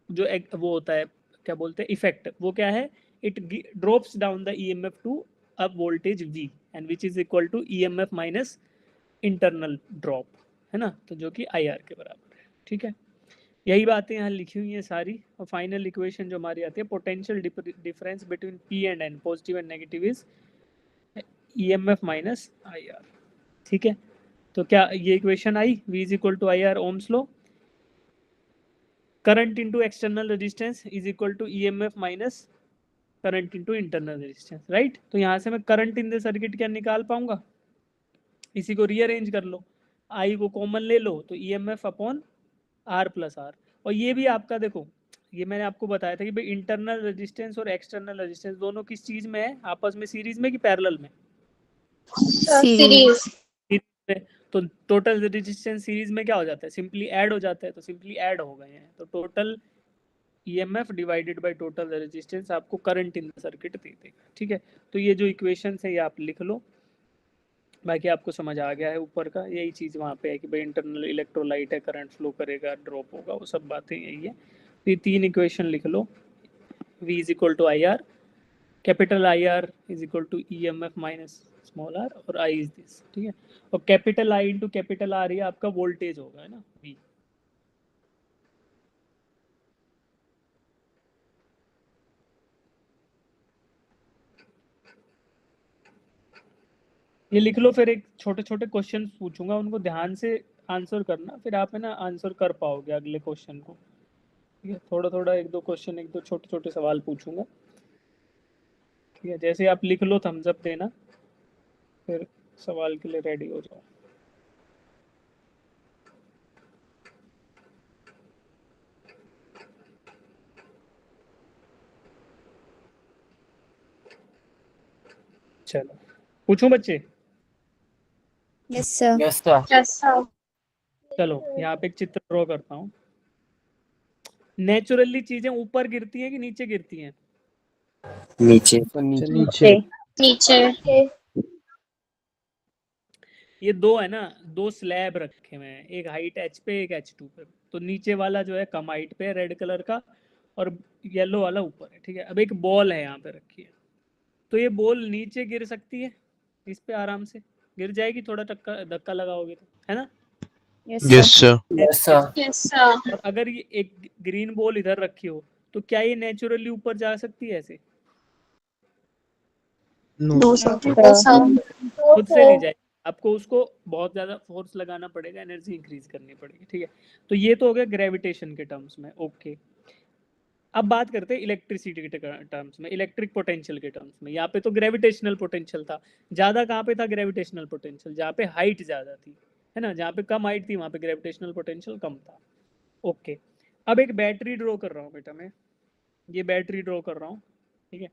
S1: जो एक वो होता है, क्या बोलते हैं, इफेक्ट, वो क्या है? It drops down the EMF to a voltage V and which is equal to EMF minus internal drop, है ना? तो जो कि IR के बराबर है। ठीक है, यही बातें यहाँ लिखी हुई हैं सारी। और फाइनल इक्वेशन जो हमारी आती है, potential difference between P and N, positive and negative, is EMF minus IR। ठीक है, तो क्या ये इक्वेशन आई? V is equal to IR, Ohm's law, current into external resistance is equal to EMF minus current into internal resistance, right? तो यहाँ से मैं करंट इन द सर्किट क्या निकाल पाऊंगा? इसी को रीअरेंज कर लो, I को कॉमन ले लो, तो EMF upon R plus R। और ये भी आपका देखो, ये मैंने आपको बताया था कि भाई इंटरनल रेजिस्टेंस और एक्सटर्नल रेजिस्टेंस दोनों किस चीज में है? आपस में सीरीज में कि पैरेलल में?
S3: Series.
S1: सीरीज में। तो टोटल रेजिस्टेंस सीरीज में क्या हो जाता है? सिंपली ऐड हो जाता है, तो सिंपली ऐड हो गए हैं। तो total EMF divided by total resistance आपको करंट इन द सर्किट दे देगा। ठीक है, तो ये जो इक्वेशन है ये आप लिख लो, बाकी आपको समझ आ गया है। ऊपर का यही चीज़ वहाँ पे है कि भाई इंटरनल इलेक्ट्रोलाइट है, करंट फ्लो करेगा, ड्रॉप होगा, वो सब बातें यही है। तो ये तीन इक्वेशन लिख लो, V is equal to IR, capital IR is equal to EMF minus small R, और आई इज दिस, ठीक है। और capital I into capital R ये आपका वोल्टेज होगा, है ना, वी। ये लिख लो, फिर एक छोटे छोटे क्वेश्चन पूछूंगा, उनको ध्यान से आंसर करना, फिर आप है ना आंसर कर पाओगे अगले क्वेश्चन को, ठीक है। थोड़ा थोड़ा एक दो क्वेश्चन, एक दो छोटे छोटे सवाल पूछूंगा, ठीक है। जैसे आप लिख लो थम्स अप देना, फिर सवाल के लिए रेडी हो जाओ। चलो पूछूं बच्चे?
S4: Yes sir.
S2: Yes sir.
S3: Yes, sir.
S1: चलो यहाँ पे एक चित्र ड्रॉ करता हूँ। नेचुरली चीजें ऊपर गिरती हैं कि नीचे गिरती हैं?
S2: नीचे।
S5: नीचे।
S3: नीचे.
S1: ये दो है ना, दो स्लैब रखे हुए हैं, एक हाइट एच पे, एक एच टू पे। तो नीचे वाला जो है कम हाइट पे, रेड कलर का, और येलो वाला ऊपर है, ठीक है। अब एक बॉल है यहाँ पे रखी है, तो ये बॉल नीचे गिर सकती है, इस पे आराम से गिर जाएगी, थोड़ा धक्का लगाओगे तो, है ना।
S5: Yes sir.
S2: Yes sir.
S3: Yes, sir.
S1: और अगर ये एक ग्रीन बॉल इधर रखी हो, तो क्या ये नेचुरली ऊपर जा सकती है ऐसे?
S5: No.
S3: No, sir. No, sir.
S1: खुद से नहीं जाएगी, आपको उसको बहुत ज्यादा फोर्स लगाना पड़ेगा, एनर्जी इंक्रीज करनी पड़ेगी, ठीक है। तो ये तो हो गया ग्रेविटेशन के टर्म्स में, ओके। अब बात करते हैं इलेक्ट्रिसिटी के टर्म्स में, इलेक्ट्रिक पोटेंशियल के टर्म्स में। यहाँ पे तो ग्रेविटेशनल पोटेंशियल था ज्यादा। कहाँ पे था ग्रेविटेशनल पोटेंशियल? जहाँ पे हाइट ज्यादा थी, है ना। जहाँ पे कम हाइट थी वहाँ पे ग्रेविटेशनल पोटेंशियल कम था, ओके। अब एक बैटरी ड्रॉ कर रहा हूँ बेटा मैं, ये बैटरी ड्रॉ कर रहा हूँ, ठीक है।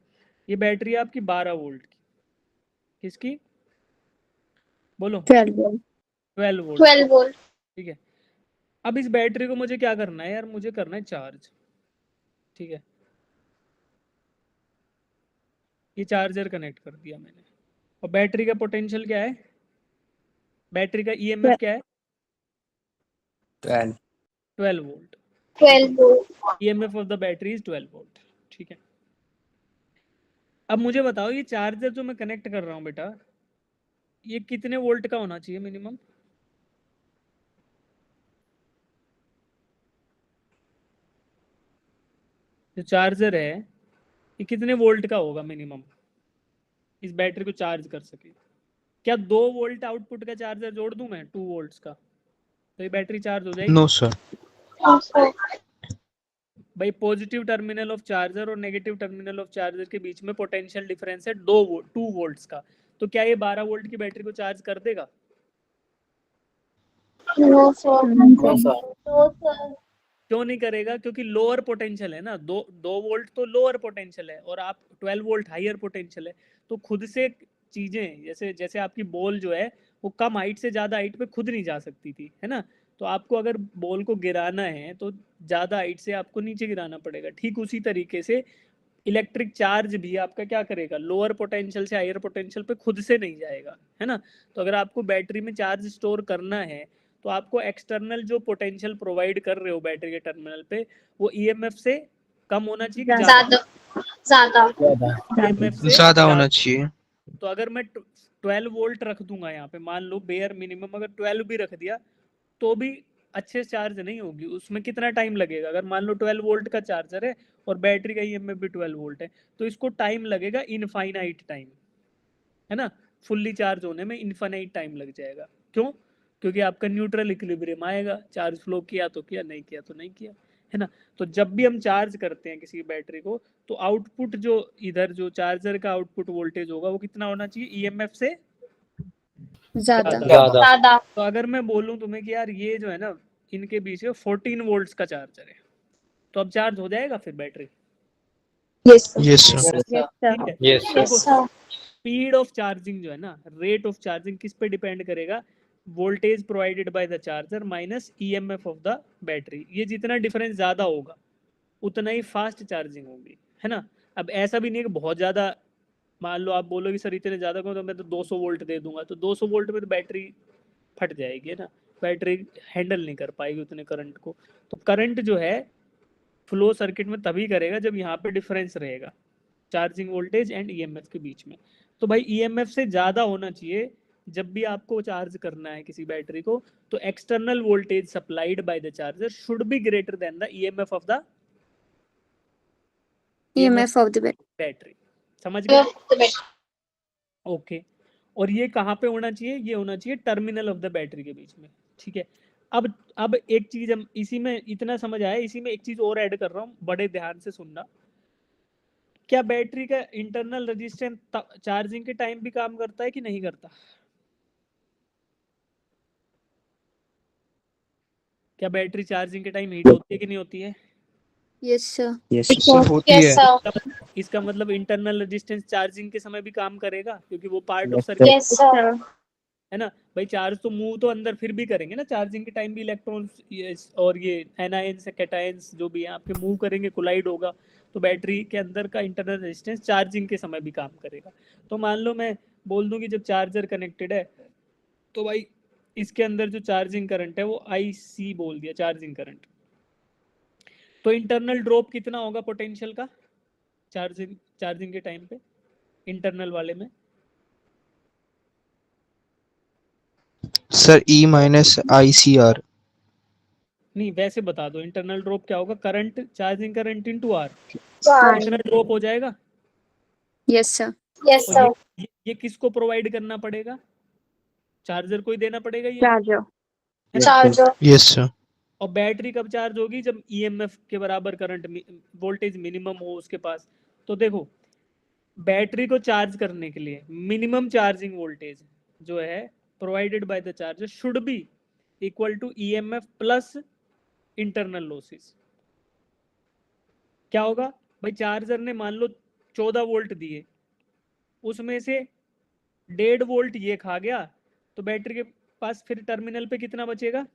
S1: ये बैटरी है आपकी 12 वोल्ट की, किसकी बोलो?
S4: 12 वोल्ट।
S1: 12 volt,
S3: 12 volt.
S1: ठीक है। अब इस बैटरी को मुझे क्या करना है यार? मुझे करना है चार्ज, ठीक है। ये चार्जर कनेक्ट कर दिया मैंने, और बैटरी का पोटेंशियल क्या है? बैटरी का ईएमएफ क्या है?
S2: 12।
S1: 12 volt.
S3: 12 volt.
S1: EMF of the battery is 12 volt, ठीक है। अब मुझे बताओ, ये चार्जर जो मैं कनेक्ट कर रहा हूँ बेटा, ये कितने वोल्ट का होना चाहिए मिनिमम? जो चार्जर है ये कितने वोल्ट का होगा मिनिमम, इस बैटरी को चार्ज कर सके? क्या 2 वोल्ट आउटपुट का चार्जर जोड़ दूं मैं 2 वोल्ट्स का, तो ये बैटरी चार्ज हो जाएगी?
S5: No sir.
S3: No, sir.
S1: भाई पॉजिटिव टर्मिनल ऑफ चार्जर और नेगेटिव टर्मिनल ऑफ चार्जर के बीच में पोटेंशियल डिफरेंस है 2 वोल्ट्स का। तो क्या ये 12 वोल्ट की बैटरी को चार्ज कर देगा?
S3: No, sir.
S2: No sir.
S3: No, sir.
S1: क्यों नहीं करेगा? क्योंकि लोअर पोटेंशियल है ना, 2 वोल्ट तो लोअर पोटेंशियल है, और आप 12 वोल्ट हायर पोटेंशियल है। तो खुद से चीजें, जैसे जैसे आपकी बॉल जो है वो कम हाइट से ज्यादा हाइट पे खुद नहीं जा सकती थी, है ना। तो आपको अगर बॉल को गिराना है तो ज्यादा हाइट से आपको नीचे गिराना पड़ेगा। ठीक उसी तरीके से इलेक्ट्रिक चार्ज भी आपका क्या करेगा? लोअर पोटेंशियल से हायर पोटेंशियल पे खुद से नहीं जाएगा, है ना। तो अगर आपको बैटरी में चार्ज स्टोर करना है, तो आपको एक्सटर्नल जो पोटेंशियल प्रोवाइड कर रहे हो बैटरी के टर्मिनल पे, वो ईएमएफ से कम होना चाहिए कि ज्यादा?
S3: ज्यादा.
S1: ईएमएफ से
S5: ज्यादा होना चाहिए।
S1: तो अगर मैं 12 वोल्ट रख दूंगा यहाँ पे, मान लो बेयर मिनिमम अगर 12 भी रख दिया, तो भी अच्छे से चार्ज नहीं होगी। उसमें कितना टाइम लगेगा? अगर मान लो 12 वोल्ट का चार्जर है और बैटरी का ईएमएफ भी 12 वोल्ट है, तो इसको टाइम लगेगा इनफाइनाइट टाइम, है ना। फुल्ली चार्ज होने में इनफाइनाइट टाइम लग जाएगा। क्यों? क्योंकि आपका न्यूट्रल इक्विलिब्रियम आएगा, चार्ज फ्लो किया तो किया, नहीं किया तो नहीं किया, है ना। तो जब भी हम चार्ज करते हैं किसी बैटरी को, तो आउटपुट जो इधर जो चार्जर का आउटपुट वोल्टेज होगा वो कितना होना चाहिए? ईएमएफ से
S4: ज्यादा।
S3: ज्यादा.
S1: तो अगर मैं बोलूं तुम्हें कि यार ये जो है ना, इनके बीच में 14 वोल्ट्स का चार्जर है, तो अब चार्ज हो जाएगा फिर battery?
S3: Yes, sir.
S5: Yes sir.
S1: ठीक है।
S2: Yes
S3: Yes, sir.
S1: Speed of charging जो है ना, रेट ऑफ चार्जिंग किस पे डिपेंड करेगा? Voltage provided by the charger minus EMF of the battery. ये जितना डिफरेंस ज्यादा होगा उतना ही फास्ट चार्जिंग होगी, है ना। अब ऐसा भी नहीं है कि बहुत ज्यादा, मान लो आप बोलो कि सर इतने ज्यादा को तो मैं तो 200 वोल्ट दे दूंगा, तो 200 वोल्ट में तो बैटरी फट जाएगी, है ना। बैटरी हैंडल नहीं कर पाएगी उतने करंट को। तो करंट जो है फ्लो सर्किट में तभी करेगा जब यहाँ पे डिफरेंस रहेगा, चार्जिंग वोल्टेज एंड ईएमएफ के बीच में। तो भाई ईएमएफ से ज्यादा होना चाहिए जब भी आपको चार्ज करना है किसी बैटरी को, तो external voltage supplied by the charger should be greater than the EMF of the
S4: EMF of the battery.
S1: Battery. समझ गए?
S3: तो बेटा
S1: ओके। और ये कहाँ पे होना चाहिए? ये होना चाहिए टर्मिनल ऑफ द बैटरी के बीच में। ठीक है। अब एक चीज हम इसी में इतना समझ आया, इसी में एक चीज और ऐड कर रहा हूँ, बड़े ध्यान से सुनना। क्या बैटरी का इंटरनल रेजिस्टेंस चार्जिंग के टाइम भी काम करता है कि नहीं करता? क्या बैटरी चार्जिंग के टाइम हीट होती है कि नहीं होती है?
S4: Yes, sir.
S2: यस
S5: सर होती
S3: यस
S5: है।
S3: सर
S1: इसका मतलब इंटरनल रेजिस्टेंस चार्जिंग के समय भी काम करेगा, क्योंकि वो part of
S2: Yes,
S1: circuit
S3: yes sir
S1: है ना। भाई चार्ज तो मूव तो अंदर फिर भी करेंगे ना, चार्जिंग के टाइम भी इलेक्ट्रॉन्स और ये एनायंस कैटायंस जो भी हैं आपके मूव करेंगे, कोलाइड होगा, तो बैटरी के अंदर का इंटरनल रेजिस्टेंस चार्जिंग के समय भी काम करेगा। तो मान लो मैं बोल दूं कि जब चार्जर कनेक्टेड है तो भाई इसके अंदर जो चार्जिंग करंट है वो IC बोल दिया, चार्जिंग करंट। तो इंटरनल ड्रॉप कितना होगा पोटेंशियल का चार्जिंग के टाइम पे इंटरनल वाले में?
S5: Sir E minus ICR।
S1: नहीं, वैसे बता दो इंटरनल ड्रॉप क्या होगा। Current, charging current into R,
S3: charge
S1: कितना ड्रॉप हो जाएगा?
S4: Yes, sir.
S3: यस
S1: और
S3: सर
S1: ये किसको प्रोवाइड करना पड़ेगा? चार्जर को ही देना पड़ेगा ये,
S4: Charger.
S1: है ना।
S3: Charger
S5: yes sir.
S1: और बैटरी कब चार्ज होगी? जब ईएमएफ के बराबर करंट वोल्टेज मिनिमम हो उसके पास। तो देखो बैटरी को चार्ज करने के लिए मिनिमम चार्जिंग वोल्टेज जो है provided by the charger should be equal to EMF plus internal losses. क्या होगा भाई? चार्जर ने मान लो 14 वोल्ट दिए, उसमें से 1.5 वोल्ट ये खा गया, तो बैटरी के पास फिर टर्मिनल पे कितना बचेगा?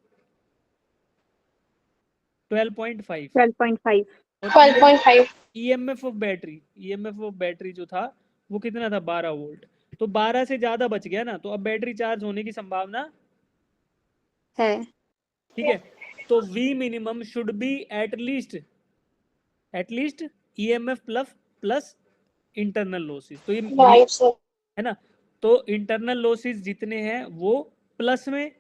S1: 12.5।
S4: 12.5.
S1: और
S3: 12.5
S1: ईएमएफ ऑफ बैटरी जो था वो कितना था? 12 वोल्ट। तो 12 से ज्यादा बच गया ना, तो अब बैटरी चार्ज होने की संभावना
S4: है.
S1: ठीक है। तो V minimum should be at least EMF plus internal losses. तो ये
S3: राइट सर
S1: है ना। तो इंटरनल लॉसेस जितने हैं वो प्लस में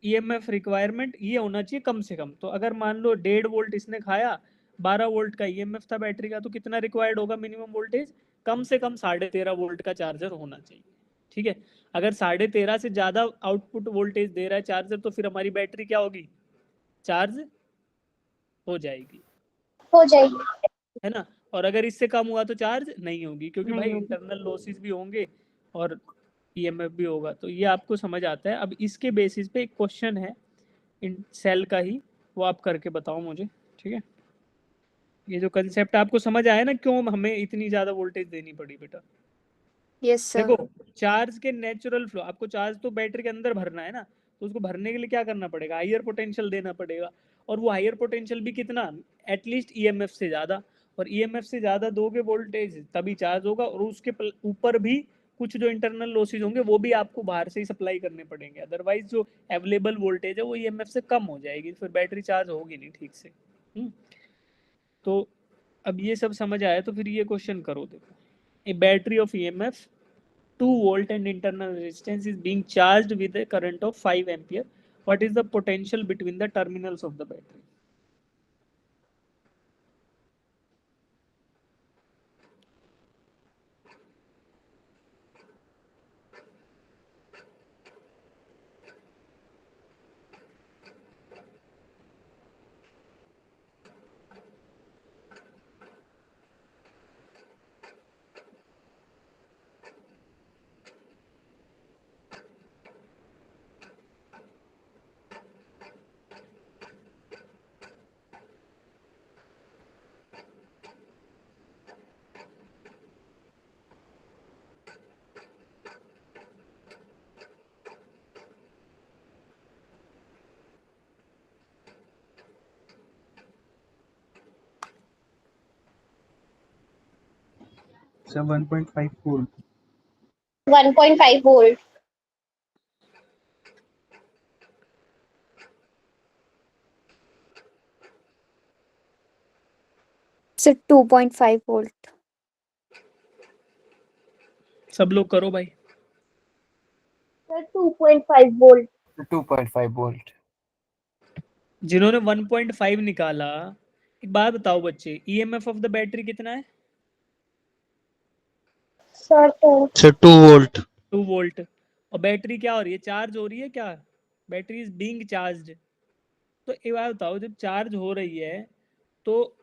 S1: ईएमएफ रिक्वायरमेंट ये होना चाहिए कम से कम। तो अगर मान लो 1.5 वोल्ट इसने खाया, 12 वोल्ट का ईएमएफ था बैटरी का, तो कितना रिक्वायर्ड होगा मिनिमम वोल्टेज? कम से कम 13.5 वोल्ट का चार्जर होना चाहिए। ठीक है। अगर 13.5 से ज्यादा आउटपुट वोल्टेज दे रहा है चार्जर, तो फिर हमारी बैटरी क्या होगी? चार्ज हो जाएगी,
S3: हो जाएगी
S1: है ना। और अगर इससे कम हुआ तो चार्ज नहीं होगी, क्योंकि
S4: नहीं
S1: भाई
S4: होगी।
S1: इंटरनल लॉसेस भी होंगे और ईएमएफ भी होगा। तो ये आपको समझ आता है। अब इसके बेसिस पे एक क्वेश्चन है इन सेल का ही, वो आप करके बताओ मुझे। ठीक है। ये जो कंसेप्ट आपको समझ आया ना, क्यों हमें इतनी ज्यादा वोल्टेज देनी पड़ी बेटा?
S4: Yes, sir.
S1: देखो चार्ज के नेचुरल फ्लो, आपको चार्ज तो बैटरी के अंदर भरना है ना, तो उसको भरने के लिए क्या करना पड़ेगा? हायर पोटेंशियल देना पड़ेगा। और वो हायर पोटेंशियल भी कितना? एटलीस्ट ईएमएफ से ज्यादा। और ईएमएफ से ज्यादा दोगे वोल्टेज तभी चार्ज होगा। और उसके ऊपर भी कुछ जो इंटरनल लॉसेज होंगे वो भी आपको बाहर से ही सप्लाई करने पड़ेंगे, अदरवाइज जो अवेलेबल वोल्टेज है वो ईएमएफ से कम हो जाएगी, फिर बैटरी चार्ज होगी नहीं ठीक से। तो अब ये सब समझ आया, तो फिर ये क्वेश्चन करो। देखो a battery of EMF 2 volt and internal resistance is being charged with a current of 5 ampere. What is the potential between the terminals of the battery?
S5: Sir 1.5 volt.
S3: 1.5 volt
S4: Sir, 2.5 volt.
S1: सब लोग करो भाई।
S3: Sir 2.5 volt.
S2: 2.5 volt.
S1: जिन्होंने 1.5 निकाला, एक बात बताओ बच्चे, ईएमएफ ऑफ द बैटरी कितना है?
S3: Sir
S5: Sir, 2 volt.
S1: 2 वोल्ट। और बैटरी क्या हो रही है? चार्ज हो रही है क्या? Battery is being charged. तो एक बात बताओ, जब चार्ज हो रही है तो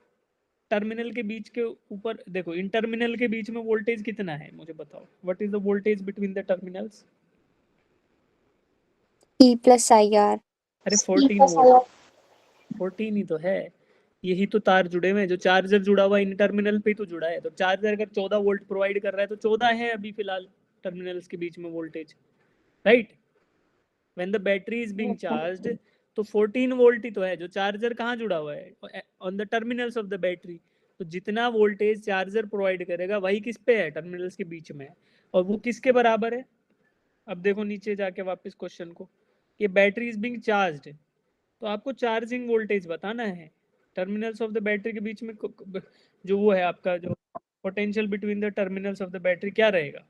S1: टर्मिनल के बीच के ऊपर देखो, इन टर्मिनल के बीच में वोल्टेज कितना है मुझे बताओ। What is the voltage between the terminals?
S4: E plus IR.
S1: अरे 14 वोल्ट। 14 ही तो है। यही तो तार जुड़े हुए हैं, जो चार्जर जुड़ा हुआ है इन टर्मिनल पे ही तो जुड़ा है। तो चार्जर अगर 14 वोल्ट प्रोवाइड कर रहा है तो 14 है अभी फिलहाल टर्मिनल्स के बीच में voltage, right? When the battery is being charged तो 14 वोल्ट ही तो है, जो चार्जर कहाँ जुड़ा हुआ है? On the terminals of the battery. तो जितना वोल्टेज चार्जर प्रोवाइड करेगा वही किस पे है? टर्मिनल्स के बीच में है। और वो किसके बराबर है? अब देखो नीचे जाके वापस क्वेश्चन को, कि बैटरी इज बीइंग चार्ज्ड, तो आपको चार्जिंग वोल्टेज बताना है। टर्मिनल्स ऑफ द बैटरी के बीच में जो वो है आपका, जो potential between the terminals of the battery क्या रहेगा?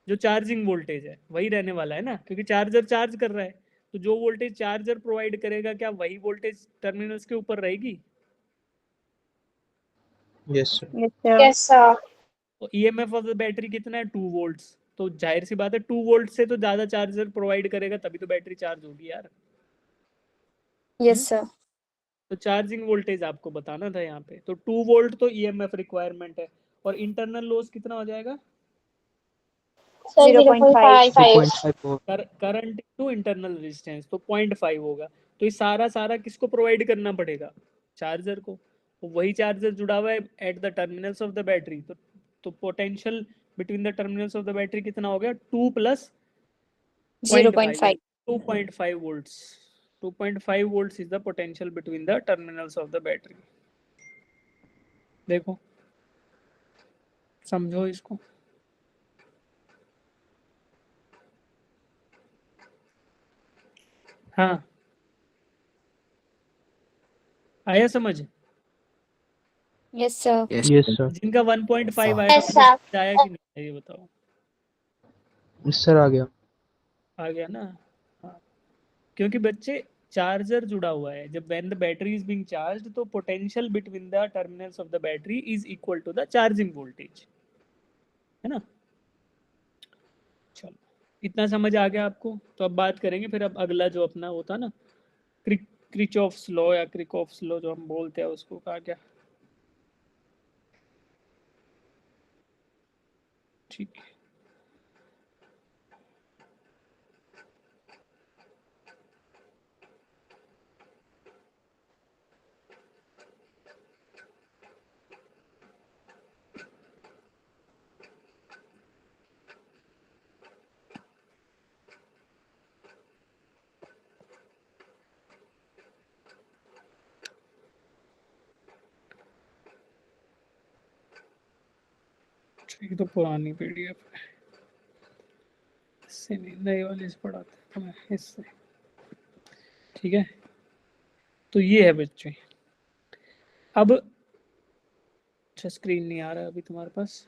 S1: जो चार्जिंग वोल्टेज है वही रहने वाला है ना, क्योंकि चार्जर चार्ज कर रहा है। तो जो वोल्टेज चार्जर प्रोवाइड करेगा क्या वही वोल्टेज टर्मिनल्स के ऊपर रहेगी?
S5: Yes, sir.
S4: Yes, sir.
S3: Yes sir.
S1: तो ईएमएफ ऑफ द बैटरी कितना है? 2 वोल्ट्स। तो जाहिर सी बात है 2 वोल्ट से तो ज्यादा चार्जर प्रोवाइड करेगा तभी तो बैटरी चार्ज होगी यार।
S4: Yes, sir.
S1: तो चार्जिंग वोल्टेज आपको बताना था यहाँ पे। तो 2 वोल्ट तो ईएमएफ रिक्वायरमेंट है। और इंटरनल लॉस कितना हो जाएगा?
S3: Sir
S4: 0.5.
S3: 0.55।
S5: 2.5 volt.
S1: Current to internal resistance तो 0.5 होगा। तो ये सारा सारा किसको प्रोवाइड करना पड़ेगा? चार्जर को। तो वही चार्जर जुड़ा हुआ है at the terminals of the battery. तो potential between the terminals of the battery कितना हो गया? 2 plus
S4: 0.5.
S1: 2.5 volts. 2.5 volts is the potential between the terminals of the battery. देखो, समझो इसको। हाँ, आया समझ?
S4: Yes, sir.
S2: Yes,
S5: Yes,
S2: sir.
S5: sir.
S1: जिनका 1.5 आया
S3: Yes,
S1: था
S3: sir.
S1: समझ आया कि नहीं आया ये बताओ।
S5: Yes, sir, आ गया.
S1: आ गया ना? हाँ, क्योंकि बच्चे चार्जर जुड़ा हुआ है। जब when the battery is being charged तो potential between the terminals of the battery is equal to the charging voltage, है ना? चलो, इतना समझ आ गया आपको? तो अब बात करेंगे फिर। अब अगला जो अपना होता ना, क्रिचॉफ्स लॉ या क्रिकॉफ्स लॉ जो हम बोलते हैं, उसको कहा क्या? ठीक है, ठीक। तो पुरानी पीडीएफ है, इससे नहीं, नई वाली से पढ़ाते हैं तो मैं इससे। ठीक है, तो ये है बच्चे। अब अच्छा, स्क्रीन नहीं आ रहा अभी तुम्हारे पास?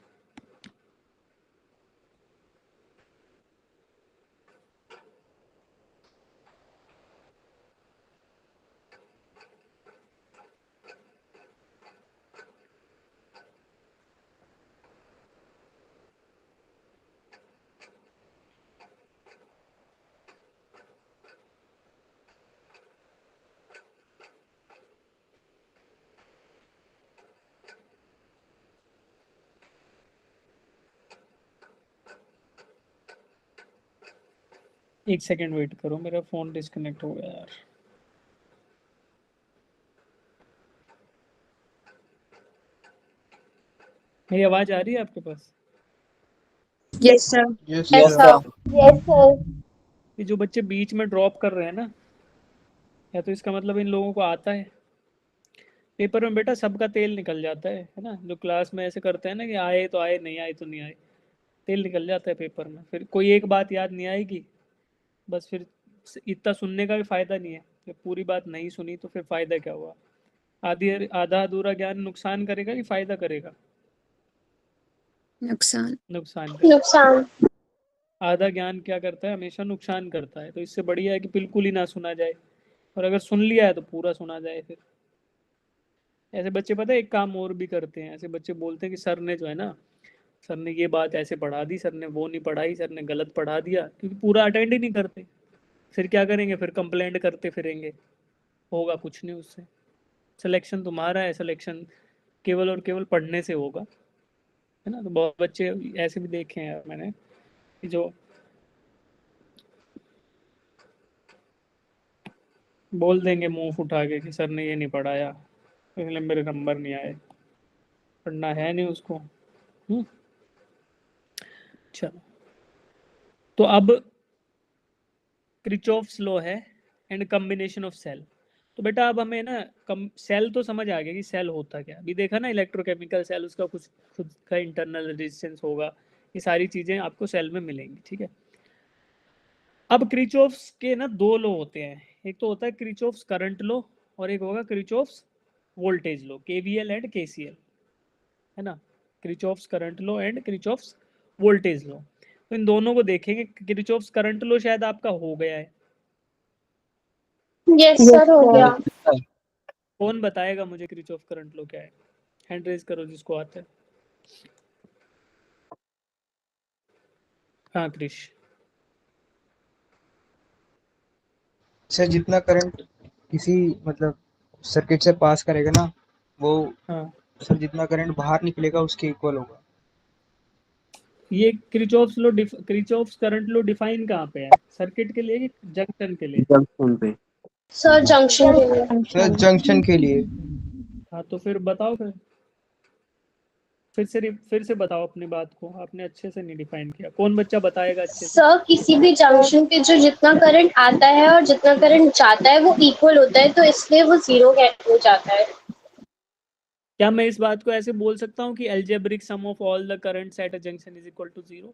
S1: एक सेकेंड वेट करो, मेरा फोन डिस्कनेक्ट हो गया यार। मेरी आवाज आ रही है आपके पास?
S4: Yes, sir.
S5: Yes,
S3: Yes,
S5: sir.
S3: sir. Yes, sir.
S1: ये जो बच्चे बीच में ड्रॉप कर रहे हैं ना, या तो इसका मतलब इन लोगों को आता है। पेपर में बेटा सबका तेल निकल जाता है ना? जो क्लास में ऐसे करते हैं ना कि आए तो आए, नहीं आए तो नहीं आए, तेल निकल जाता है पेपर में। फिर कोई एक बात याद नहीं आएगी, बस फिर इतना सुनने का भी फायदा नहीं है। जब पूरी बात नहीं सुनी तो फिर फायदा क्या हुआ? आधी आधा अधूरा ज्ञान नुकसान करेगा कि फायदा करेगा?
S4: नुकसान।
S1: नुकसान करता
S3: नुकसान।
S1: है। आधा ज्ञान क्या करता है, हमेशा नुकसान करता है। तो इससे बढ़िया है कि बिल्कुल ही ना सुना जाए, और अगर सुन लिया है तो पूरा सुना जाए। फिर ऐसे बच्चे पता है एक काम और भी करते हैं, ऐसे बच्चे बोलते हैं कि सर ने जो है ना, सर ने ये बात ऐसे पढ़ा दी, सर ने वो नहीं पढ़ाई, सर ने गलत पढ़ा दिया, क्योंकि पूरा अटेंड ही नहीं करते। फिर क्या करेंगे, फिर कंप्लेंट करते फिरेंगे, होगा कुछ नहीं उससे। सिलेक्शन तुम्हारा है, सिलेक्शन केवल और केवल पढ़ने से होगा, है ना। तो बहुत बच्चे ऐसे भी देखे हैं मैंने कि जो बोल देंगे मुंह उठा के कि सर ने ये नहीं पढ़ाया, इसलिए मेरे नंबर नहीं आए, पढ़ना है नहीं उसको। चलो, तो अब क्रिचॉफ्स लॉ है एंड कॉम्बिनेशन ऑफ सेल। तो बेटा अब हमें ना सेल तो समझ आ गया कि सेल होता क्या। अभी देखा ना, इलेक्ट्रोकेमिकल सेल, उसका कुछ खुद का इंटरनल रेजिस्टेंस होगा, ये सारी चीजें आपको सेल में मिलेंगी, ठीक है। अब क्रिचॉफ्स के ना दो लॉ होते हैं, एक तो होता है क्रिचॉफ्स करंट लॉ, और एक होगा Kirchhoff's voltage law, KVL and KCL, है ना। Kirchhoff's current law and Kirchhoff's voltage law. तो इन दोनों को देखेंगे। क्रिचॉफ्स करंट लॉ शायद आपका हो गया है।
S3: यस सर, हो गया।
S1: कौन बताएगा मुझे क्रिचॉफ करंट लॉ क्या है? हैंड रेज करो जिसको आता है। हाँ क्रिश।
S5: सर जितना करंट किसी मतलब सर्किट से पास करेगा ना, वो
S1: हाँ,
S5: सर जितना करंट बाहर निकलेगा उसके इक्वल होगा।
S1: ये क्रिचॉफ्स करंट लॉ डिफाइन कहाँ पे है? सर्किट के लिए कि जंक्शन के लिए?
S2: जंक्शन पे।
S3: सर जंक्शन के लिए।
S5: सर जंक्शन के लिए।
S1: हाँ, तो फिर बताओ, फिर से बताओ अपनी बात को। आपने अच्छे से नहीं डिफाइन किया। कौन बच्चा बताएगा अच्छे से?
S3: सर किसी भी जंक्शन पे जो जितना करंट आता है और जितना करंट जाता है वो इक्वल होता है, तो इसलिए वो जीरो हो जाता है।
S1: क्या मैं इस बात को ऐसे बोल सकता हूँ कि algebraic sum of all the currents at a junction is equal to 0?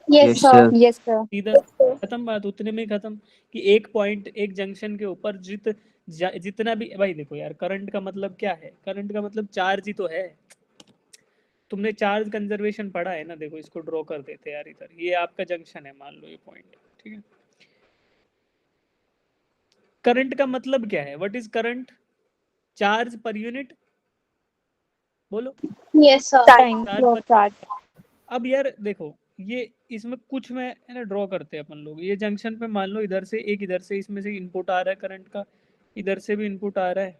S3: Yes
S2: yes
S3: sir.
S2: Sir.
S4: Yes sir.
S1: सीधा खत्म बात, उतने में ही खत्म। कि एक पॉइंट, एक जंक्शन के ऊपर जितना भी, भाई देखो यार, करंट का मतलब क्या है? करंट का मतलब चार्ज ही तो है। तुमने चार्ज कंजर्वेशन पढ़ा है ना। देखो इसको ड्रॉ कर देते हैं यार इधर, ये आपका जंक्शन है, मान लो ये पॉइंट, ठीक है। करंट का मतलब क्या है? What is current? Charge per unit, बोलो।
S3: Yes sir.
S4: Time
S1: charge
S4: flow
S1: per.
S4: Charge.
S1: अब यार देखो, ये इसमें कुछ में है ना ड्रॉ करते हैं अपन लोग। ये जंक्शन पे मान लो इधर से एक, इधर से इसमें से इनपुट आ रहा है करंट का, इधर से भी इनपुट आ रहा है,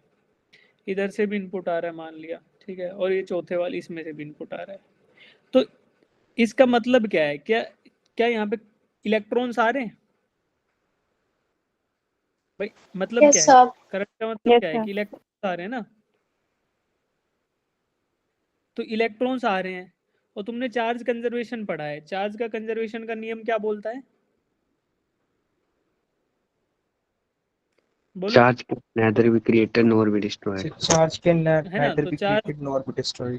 S1: इधर से भी इनपुट आ रहा है, मान लिया, ठीक है। और ये चौथे वाली इसमें से भी इनपुट आ रहा है। तो इसका मतलब क्या है? क्या क्या यहाँ पे इलेक्ट्रॉन्स आ रहे हैं? भाई मतलब क्या
S3: यस
S1: है?
S3: सर।
S1: करंट का मतलब
S4: यस
S1: क्या है?
S4: सर।
S1: कि इलेक्ट्रॉन्स आ रहे हैं ना। तो इलेक्ट्रॉन्स आ रहे हैं, और तुमने चार्ज कंजर्वेशन पढ़ा है। चार्ज का कंजर्वेशन का नियम क्या बोलता है? बोलो।
S2: Charge can neither be created nor be destroyed.
S5: Charge can
S1: है ना,
S5: neither
S1: तो
S5: be
S1: charge
S5: created nor be destroyed.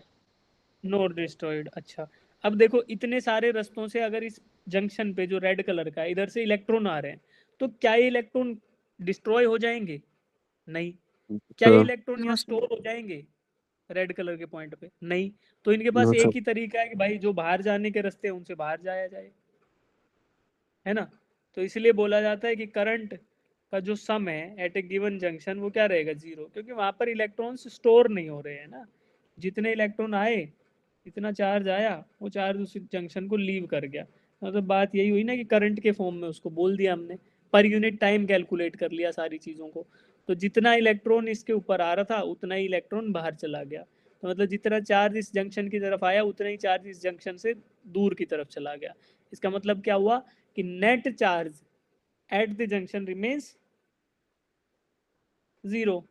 S1: Not destroyed. अच्छा, अब देखो इतने सारे रास्तों से अगर इस जंक्शन पे जो रेड कलर का है, इधर से इलेक्ट्रॉन आ रहे हैं, तो क्या ये इलेक्ट्रॉन डिस्ट्रॉय हो जाएंगे? नहीं। क्या ये
S2: So,
S1: इलेक्ट्रॉन
S4: नो
S1: यहाँ
S4: सर।
S1: स्टोर हो जाएंगे रेड कलर के पॉइंट पे? नहीं। तो इनके पास
S2: no sir.
S1: एक ही तरीका है कि भाई जो बाहर जाने के रास्ते हैं उनसे बाहर जाया जाए, है ना। तो इसलिए बोला जाता है कि करंट का जो सम है एट ए गिवन जंक्शन, वो क्या रहेगा? 0, क्योंकि वहां पर इलेक्ट्रॉन्स स्टोर नहीं हो रहे हैं ना। जितने इलेक्ट्रॉन आए, इतना चार्ज आया, वो चार्ज उस जंक्शन को लीव कर गया। मतलब बात यही हुई ना कि करंट के फॉर्म में उसको बोल दिया हमने, पर यूनिट टाइम कैलकुलेट कर लिया सारी चीज़ों को। तो जितना इलेक्ट्रॉन इसके ऊपर आ रहा था उतना ही इलेक्ट्रॉन बाहर चला गया। तो मतलब जितना चार्ज इस जंक्शन की तरफ आया उतना ही चार्ज इस जंक्शन से दूर की तरफ चला गया। इसका मतलब क्या हुआ कि net charge at the junction remains 0,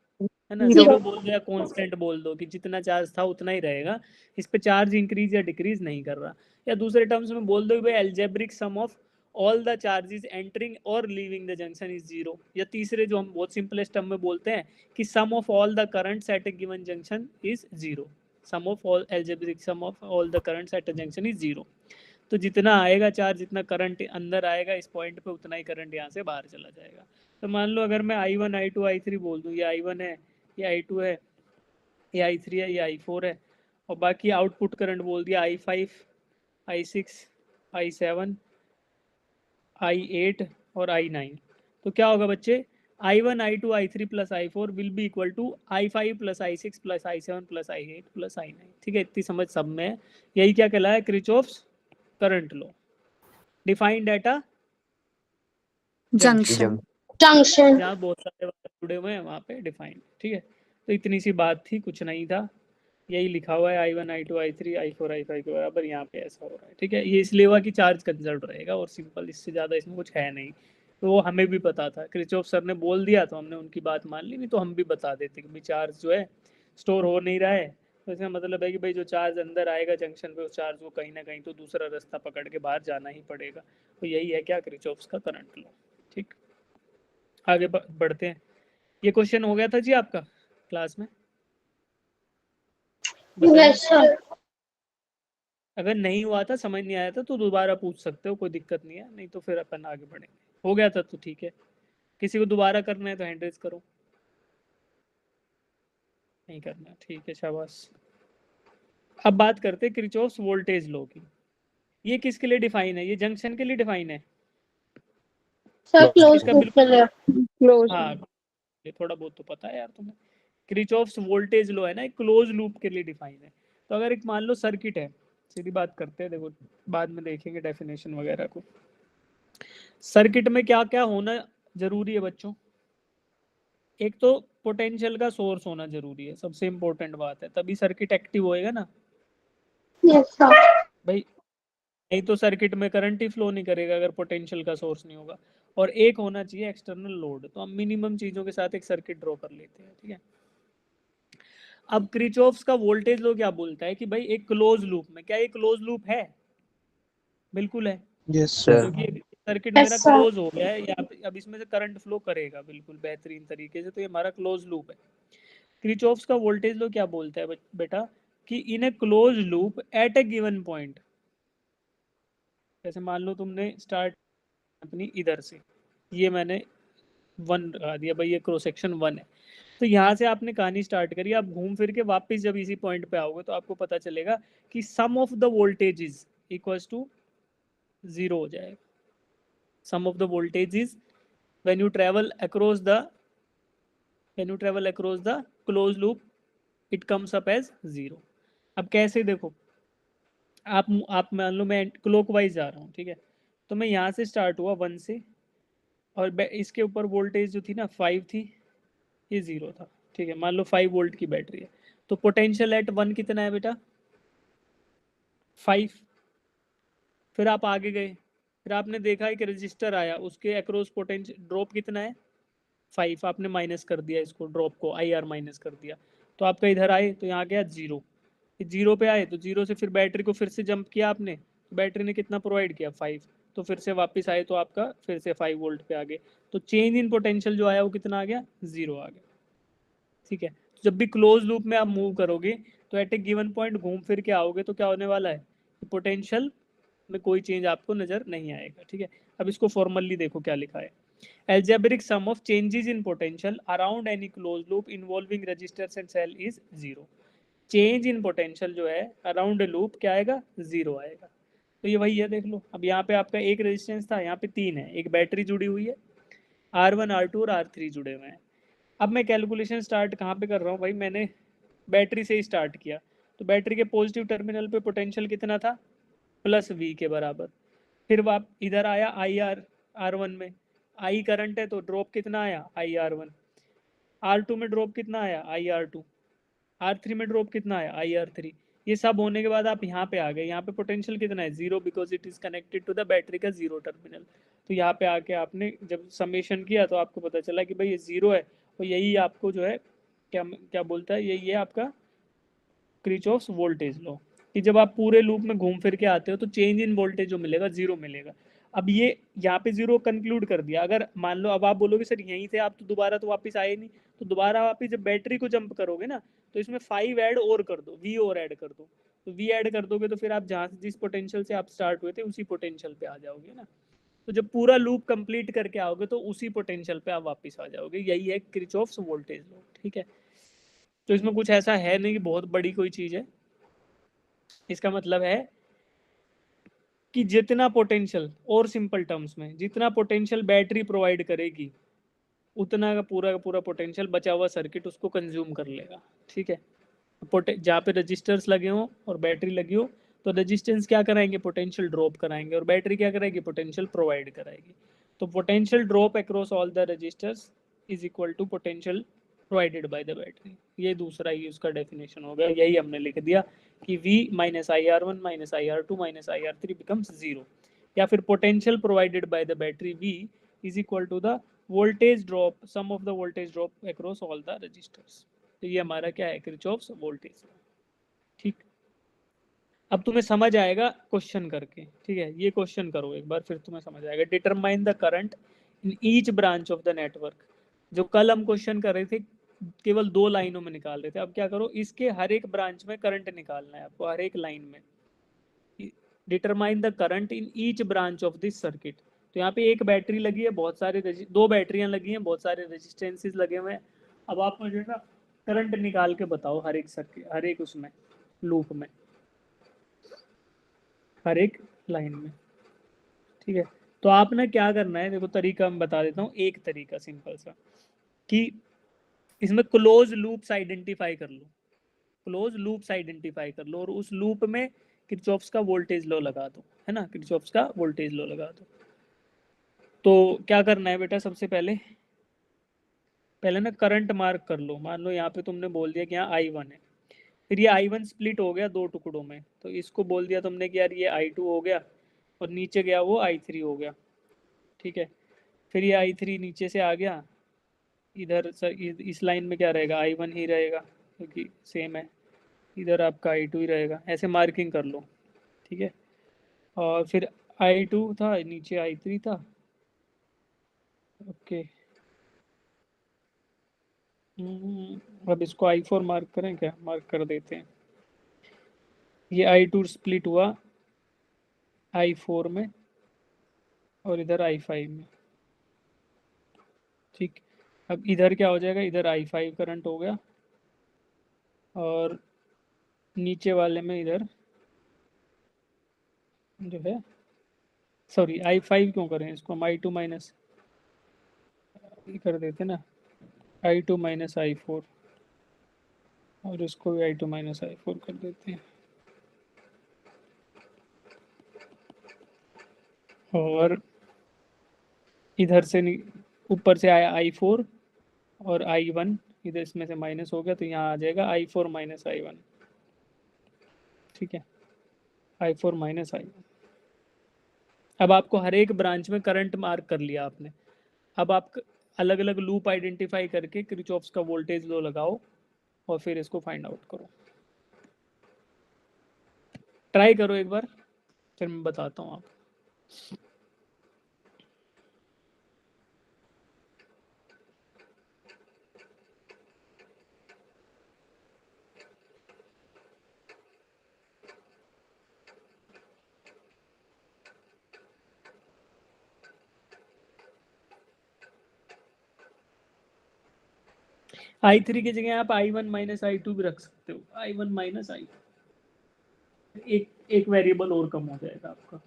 S1: है ना।
S4: जीरो।
S1: 0 बोल दो या कांस्टेंट बोल दो कि जितना चार्ज था उतना ही रहेगा, इस पे चार्ज इंक्रीज या डिक्रीज नहीं कर रहा। या दूसरे टर्म्स में बोल दो कि भाई algebraic sum of all the charges entering और लीविंग द जंक्शन इज 0। या तीसरे जो हम बहुत सिंपलेस्ट टर्म में बोलते हैं कि sum of all the currents at a given junction is 0। Sum of all algebraic sum of all the currents at a junction is 0। तो जितना आएगा चार्ज, जितना करंट अंदर आएगा इस पॉइंट पे, उतना ही करंट यहाँ से बाहर चला जाएगा। तो मान लो अगर मैं I1 I2 I3 बोल दूँ, ये I1 है, ये I2 है, ये I3 है, ये I4 है, और बाकी आउटपुट करंट बोल दिया I5 I6, I7, I8 और I9। तो क्या होगा बच्चे, I1, I2, I3 plus I4 will be equal to I5 plus I6 plus I7 plus I8 plus I9। ठीक है, इतनी समझ सब में है। यही क्या कहलाया, Kirchhoff's current law. Defined at a
S4: junction.
S2: जंग
S3: जंक्शन।
S1: जहाँ बहुत सारे वाले जुड़े हुए हैं वहाँ पे डिफाइंड। ठीक है, तो इतनी सी बात थी, कुछ नहीं था। यही लिखा हुआ है I1, I2, I3, I4, I5 के बराबर, यहाँ पे ऐसा हो रहा है। ठीक है, ये इसलिए हुआ कि चार्ज कंजर्व रहेगा और सिंपल, इससे ज़्यादा इसमें कुछ है नहीं। तो वो हमें भी पता था, किरचॉफ सर ने बोल दिया तो हमने उनकी बात मान ली, नहीं तो हम भी बता देते कि भाई चार्ज जो है स्टोर हो नहीं रहा है, तो इसका मतलब है कि भाई जो चार्ज अंदर आएगा जंक्शन पे, उस चार्ज को कहीं ना कहीं तो दूसरा रास्ता पकड़ के बाहर जाना ही पड़ेगा। तो यही है क्या, किरचॉफ का करंट लॉ। ठीक, आगे बढ़ते हैं। ये क्वेश्चन हो गया था जी आपका क्लास में, बताइए।
S3: Yes sir.
S1: अगर नहीं हुआ था, समझ नहीं आया था, तो दोबारा पूछ सकते हो, कोई दिक्कत नहीं है, नहीं तो फिर अपन आगे बढ़ेंगे। हो गया था तो ठीक है, किसी को दोबारा करना है तो हैंड रेज करो, नहीं करना, ठीक है, शाबाश। अब बात करते हैं किरचॉफ्स वोल्टेज लॉ की। ये किसके लिए डिफाइन है, ये जंक्शन के लिए डिफाइन है।
S3: सर क्लोज
S1: इसका
S3: लूप
S1: बिल्कुल,
S3: के लिए।
S4: क्लोज।
S1: हाँ, ये थोड़ा बहुत तो पता है यार तुम्हें। किरचॉफ्स वोल्टेज लॉ है ना, एक क्लोज लूप के लिए डिफाइन है। तो अगर एक मान लो सर्किट है, सीधी बात करते हैं, देखो बाद में देखेंगे डेफिनेशन वगैरह को। सर्किट में क्या क्या होना जरूरी है बच्चों, एक तो पोटेंशियल का सोर्स होना जरूरी है, सबसे इंपॉर्टेंट बात है, तभी सर्किट एक्टिव होएगा ना
S3: यस सर।
S1: भाई। नहीं तो सर्किट में करंट ही फ्लो नहीं करेगा अगर पोटेंशियल का सोर्स नहीं होगा। और एक होना चाहिए एक्सटर्नल लोड। तो हम मिनिमम चीजों के साथ एक सर्किट ड्रॉ कर लेते हैं, ठीक है। अब क्रिचॉफ्स का वोल्टेज लॉ क्या बोलता है कि भाई एक क्लोज लूप में, क्या ये क्लोज लूप है, बिल्कुल है,
S5: यस सर।
S1: क्योंकि सर्किट
S3: यस
S1: मेरा
S3: सर।
S1: क्लोज हो गया है, या अब इसमें से करंट फ्लो करेगा बिल्कुल बेहतरीन तरीके से, तो ये हमारा क्लोज लूप है। क्रिचॉफ्स का वोल्टेज लॉ क्या बोलता है बेटा, कि इन ए close loop eight a given point, जैसे मान लो तुमने स्टार्ट अपनी इधर से, ये मैंने 1 लगा दिया भाई, ये क्रॉस सेक्शन 1 है, तो यहाँ से आपने कहानी स्टार्ट करी, आप घूम फिर के वापस जब इसी पॉइंट पे आओगे तो आपको पता चलेगा कि sum of the voltage is equals to 0 हो जाएगा। Sum of the voltage is when you travel across the close loop, it comes up as 0। अब कैसे, देखो आप मान लो मैं क्लॉकवाइज जा रहा हूँ, ठीक है, तो मैं यहाँ से स्टार्ट हुआ 1 से, और इसके ऊपर वोल्टेज जो थी ना 5 थी, ये 0 था, ठीक है, मान लो 5 वोल्ट की बैटरी है, तो पोटेंशियल एट 1 कितना है बेटा, 5। फिर आप आगे गए, फिर आपने देखा एक रजिस्टर आया, उसके अक्रॉस पोटेंशियल ड्रॉप कितना है 5, आपने माइनस कर दिया इसको, ड्रॉप को IR माइनस कर दिया, तो आपका इधर आए तो यहाँ गया 0, 0 पे आए तो 0 से फिर बैटरी को फिर से जंप किया आपने, तो बैटरी ने कितना प्रोवाइड किया 5, तो फिर से वापस आए तो आपका फिर से 5 वोल्ट पे आ गए, तो चेंज इन पोटेंशियल जो आया वो कितना आ गया, 0 आ गया, ठीक है। तो जब भी क्लोज लूप में आप मूव करोगे तो एट ए गिवन पॉइंट घूम फिर के आओगे तो क्या होने वाला है, पोटेंशियल में कोई चेंज आपको नजर नहीं आएगा, ठीक है। अब इसको फॉर्मली देखो क्या लिखा है, algebraic sum of changes in potential around any closed loop involving resistors and cell is 0। Change in potential जो है अराउंड लूप क्या आएगा, 0 आएगा। तो ये वही है, देख लो, अब यहाँ पे आपका एक रेजिस्टेंस था, यहाँ पे 3 है, एक बैटरी जुड़ी हुई है, R1, R2 और R3 जुड़े हुए हैं। अब मैं कैलकुलेशन स्टार्ट कहाँ पे कर रहा हूँ भाई, मैंने बैटरी से ही स्टार्ट किया, तो बैटरी के पॉजिटिव टर्मिनल पे पोटेंशियल कितना था, प्लस V के बराबर। फिर वाप इधर आया IR, R1 में I करंट है तो ड्रॉप कितना आया IR1, R2 में ड्रॉप कितना आया IR2, R3 में ड्रॉप कितना आया IR3। ये सब होने के बाद आप यहाँ पे आ गए, यहाँ पे पोटेंशियल कितना है 0, because it is connected to the battery का 0 टर्मिनल। तो यहाँ पे आके आपने जब समेशन किया तो आपको पता चला कि भाई ये 0 है, और यही आपको जो है क्या क्या बोलता है, यही है आपका क्रिचॉफ्स वोल्टेज लॉ, कि जब आप पूरे लूप में घूम फिर के आते हो तो चेंज इन वोल्टेज जो मिलेगा 0 मिलेगा। अब ये यहाँ पे 0 कंक्लूड कर दिया, अगर मान लो अब आप बोलोगे सर यहीं से आप तो दोबारा तो वापस आए नहीं, तो दोबारा वापस जब बैटरी को जंप करोगे ना, तो इसमें 5 ऐड और कर दो, V और ऐड कर दो, तो V ऐड कर दोगे तो फिर आप जहाँ जिस पोटेंशियल से आप स्टार्ट हुए थे उसी पोटेंशियल पे आ जाओगे ना। तो जब पूरा लूप कंप्लीट करके आओगे तो उसी पोटेंशियल पे आप वापस आ जाओगे, यही है किरचॉफ्स वोल्टेज लॉ, ठीक है। तो इसमें कुछ ऐसा है नहीं कि बहुत बड़ी कोई चीज़ है, इसका मतलब है कि जितना पोटेंशियल, और सिंपल टर्म्स में जितना पोटेंशियल बैटरी प्रोवाइड करेगी उतना का पूरा पोटेंशियल बचा हुआ सर्किट उसको कंज्यूम कर लेगा। ठीक है, जहाँ पे रजिस्टर्स लगे हों और बैटरी लगी हो तो रजिस्टेंस क्या कराएंगे, पोटेंशियल ड्रॉप कराएंगे, और बैटरी क्या कराएगी, पोटेंशियल प्रोवाइड कराएगी। तो potential drop across all the resistors is equal to potential provided by the battery. ये दूसरा ही उसका डेफिनेशन हो गया, यही हमने लिख दिया कि V minus IR1 minus IR2 minus IR3 becomes 0, या फिर potential provided by the battery V is equal to the voltage drop, sum of the voltage drop across all the resistors. तो ये हमारा क्या है, किरचॉफ्स वोल्टेज। ठीक, अब तुम्हें समझ आएगा क्वेश्चन करके। ठीक है, ये क्वेश्चन करो एक बार, फिर तुम्हें समझ आएगा। Determine the current in each branch of the network. जो कल हम क्वेश्चन कर रहे थे केवल 2 लाइनों में निकाल रहे थे, अब क्या करो, इसके हर एक ब्रांच में करंट निकालना है आपको, हर एक लाइन में। Determine the current in each branch of this circuit. तो यहाँ पे एक बैटरी लगी है, बहुत सारे 2 बैटरियां लगी हैं, बहुत सारे रेजिस्टेंसेस लगे हुए हैं। अब आप मुझे ना करंट निकाल के बताओ हर एक सर्किट, हर एक उसमें लूप में, हर एक लाइन में। ठीक है, तो आपने क्या करना है, देखो तरीका मैं बता देता हूँ, एक तरीका सिंपल सा, कि इसमें क्लोज लूप्स आइडेंटिफाई कर लो, क्लोज लूप्स आइडेंटिफाई कर लो, और उस लूप में किरचॉफ्स का वोल्टेज लॉ लगा दो, है ना, किरचॉफ्स का वोल्टेज लॉ लगा दो। तो क्या करना है बेटा, सबसे पहले ना करंट मार्क कर लो। मान लो यहाँ पे तुमने बोल दिया कि यहाँ I1 है, फिर ये I1 स्प्लिट हो गया 2 टुकड़ों में, तो इसको बोल दिया तुमने कि यार ये I2 हो गया, और नीचे गया वो I3 हो गया। ठीक है, फिर ये I3 नीचे से आ गया इधर, इस लाइन में क्या रहेगा, I1 ही रहेगा क्योंकि सेम है, इधर आपका I2 ही रहेगा, ऐसे मार्किंग कर लो। ठीक है, और फिर I2 था, नीचे I3 था। ओके, अब इसको I4 मार्क करें क्या, मार्क कर देते हैं। ये I2 स्प्लिट हुआ I4 में और इधर I5 में। ठीक, अब इधर क्या हो जाएगा, इधर I5 करंट हो गया, और नीचे वाले में इधर जो है, सॉरी I5 क्यों करें इसको, हम I2 माइनस कर देते ना, I2 माइनस I4, और इसको भी I2 माइनस I4 कर देते हैं। और इधर से ऊपर से आया I4 और I1 इधर इसमें से माइनस हो गया, तो यहाँ आ जाएगा I4 माइनस I1। ठीक है, I4 माइनस I1। अब आपको हर एक ब्रांच में करंट मार्क कर लिया आपने। अब आप अलग अलग लूप आइडेंटिफाई करके किरचॉफ्स का वोल्टेज लॉ लगाओ और फिर इसको फाइंड आउट करो। ट्राई करो एक बार, फिर मैं बताता हूँ आपको। I3 की जगह आप I1 माइनस I2 भी रख सकते हो, I1 माइनस I2, एक वेरिएबल और कम हो जाएगा आपका।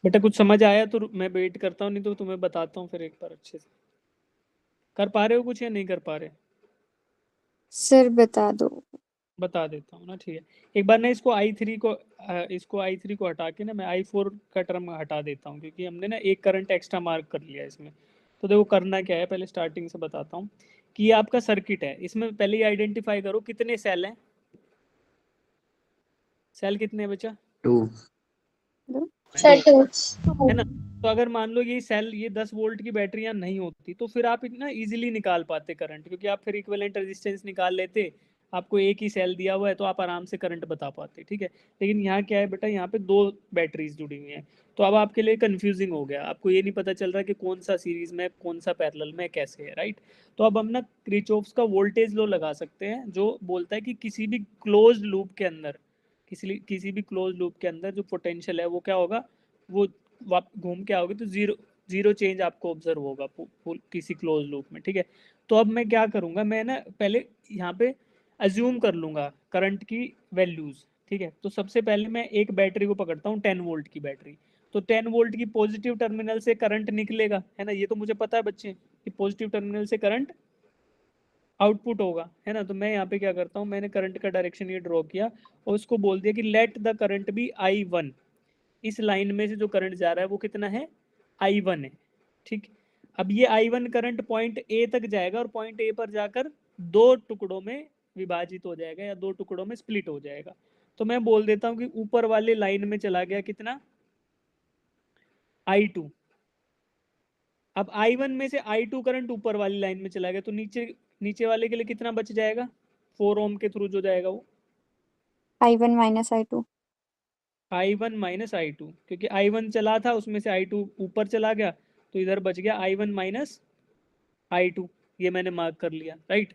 S1: बेटा कुछ समझ आया तो मैं वेट करता हूँ, नहीं तो तुम्हें बताता हूँ फिर एक बार अच्छे से। कर पा रहे हो कुछ या नहीं कर पा रहे?
S4: सर बता दो।
S1: बता देता हूँ ना, ठीक है। एक बार ना इसको I3 को हटा के ना मैं I4 का टर्म हटा देता हूँ, क्योंकि हमने ना एक करंट एक्स्ट्रा मार्क कर लिया इसमें। तो देखो करना क्या है, पहले स्टार्टिंग से बताता हूँ कि ये आपका सर्किट है। इसमें पहले ही आइडेंटिफाई करो कितने सेल हैं। सेल कितने बचा
S2: 2
S3: सर टू
S1: है ना। तो अगर मान लो ये सेल, ये 10 वोल्ट की बैटरियां नहीं होती तो फिर आप इतना इजीली निकाल पाते करंट, क्योंकि आप फिर इक्विवेलेंट रेजिस्टेंस निकाल लेते। आपको एक ही सेल दिया हुआ है तो आप आराम से करंट बता पाते, ठीक है। लेकिन यहाँ क्या है बेटा, यहाँ पे 2 बैटरीज जुड़ी हुई हैं, तो अब आपके लिए कंफ्यूजिंग हो गया। आपको ये नहीं पता चल रहा कि कौन सा सीरीज में कौन सा पैरेलल में कैसे है, राइट। तो अब हम ना क्रिचॉफ्स का वोल्टेज लॉ लगा सकते हैं, जो बोलता है कि किसी भी क्लोज्ड लूप के अंदर, किसी भी क्लोज लूप के अंदर जो पोटेंशियल है वो क्या होगा, वो घूम के आओगे तो जीरो चेंज आपको ऑब्जर्व होगा किसी क्लोज लूप में, ठीक है। तो अब मैं क्या करूंगा, मैं ना पहले यहाँ पे अज्यूम कर लूंगा करंट की वैल्यूज, ठीक है। तो सबसे पहले मैं एक बैटरी को पकड़ता हूँ, 10 वोल्ट की बैटरी। तो 10 वोल्ट की पॉजिटिव टर्मिनल से करंट निकलेगा, है ना, ये तो मुझे पता है बच्चे कि पॉजिटिव टर्मिनल से करंट आउटपुट होगा, है ना। तो मैं यहाँ पे क्या करता हूँ, मैंने करंट का डायरेक्शन ये ड्रॉ किया और उसको बोल दिया कि let the current B I1। इस लाइन में से जो करंट जा रहा है वो कितना है, I1 है, ठीक। अब ये I1 करंट पॉइंट ए तक जाएगा और पॉइंट ए पर जाकर 2 टुकड़ों में विभाजित हो जाएगा या 2 टुकड़ों में स्प्लिट हो जाएगा। तो मैं बोल देता हूँ कि ऊपर वाले लाइन में चला गया कितना, I2। अब I1 में से I2 करंट ऊपर वाली लाइन में चला गया, तो नीचे वाले के लिए कितना बच जाएगा, 4 ओम के थ्रू जो जाएगा वो
S4: I1 minus I2।
S1: I1 minus I2, क्योंकि I1 चला था उसमें से I2 ऊपर चला गया, तो इधर बच गया I1 माइनस I2। ये मैंने मार्क कर लिया, राइट,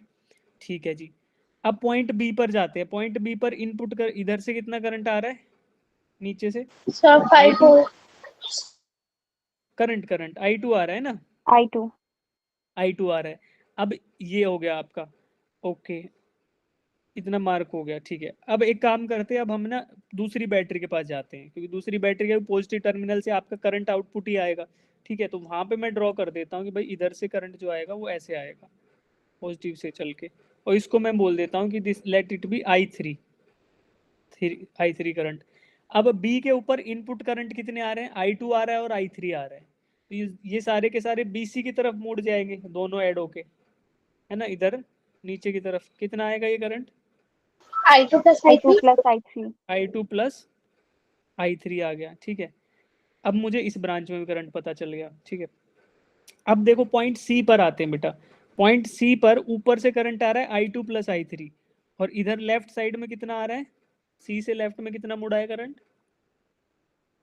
S1: ठीक है जी। अब पॉइंट बी पर जाते हैं। पॉइंट बी पर इनपुट कर, इधर से कितना करंट आ रहा है, नीचे से
S3: sir 5
S1: I2
S3: volt
S1: current I2 आ रहा है ना,
S4: I2।
S1: I2 आ रहा है। अब ये हो गया आपका, ओके, इतना मार्क हो गया, ठीक है। अब एक काम करते हैं, अब हम ना दूसरी बैटरी के पास जाते हैं, क्योंकि दूसरी बैटरी के पॉजिटिव टर्मिनल से आपका करंट आउटपुट ही आएगा, ठीक है। तो वहां पे मैं ड्रॉ कर देता हूँ कि भाई इधर से करंट जो आएगा वो ऐसे आएगा, पॉजिटिव से चल के, और इसको मैं बोल देता हूँ कि this let it be I3 current. अब बी के ऊपर इनपुट करंट कितने आ रहे हैं, I2 आ रहा है और I3 आ रहा है। तो ये सारे के सारे BC की तरफ मुड़ जाएंगे, दोनों ऐड होके, है ना। इधर नीचे की तरफ कितना आएगा ये current,
S3: I2 plus
S4: I2
S3: I3
S4: plus I3।
S1: I2 plus I3 आ गया, ठीक है। अब मुझे इस ब्रांच में भी करंट पता चल गया, ठीक है। अब देखो पॉइंट सी पर आते हैं बेटा। पॉइंट सी पर ऊपर से करंट आ रहा है I2 प्लस I3, और इधर लेफ्ट साइड में कितना आ रहा है, सी से लेफ्ट में कितना मुड़ा है करंट,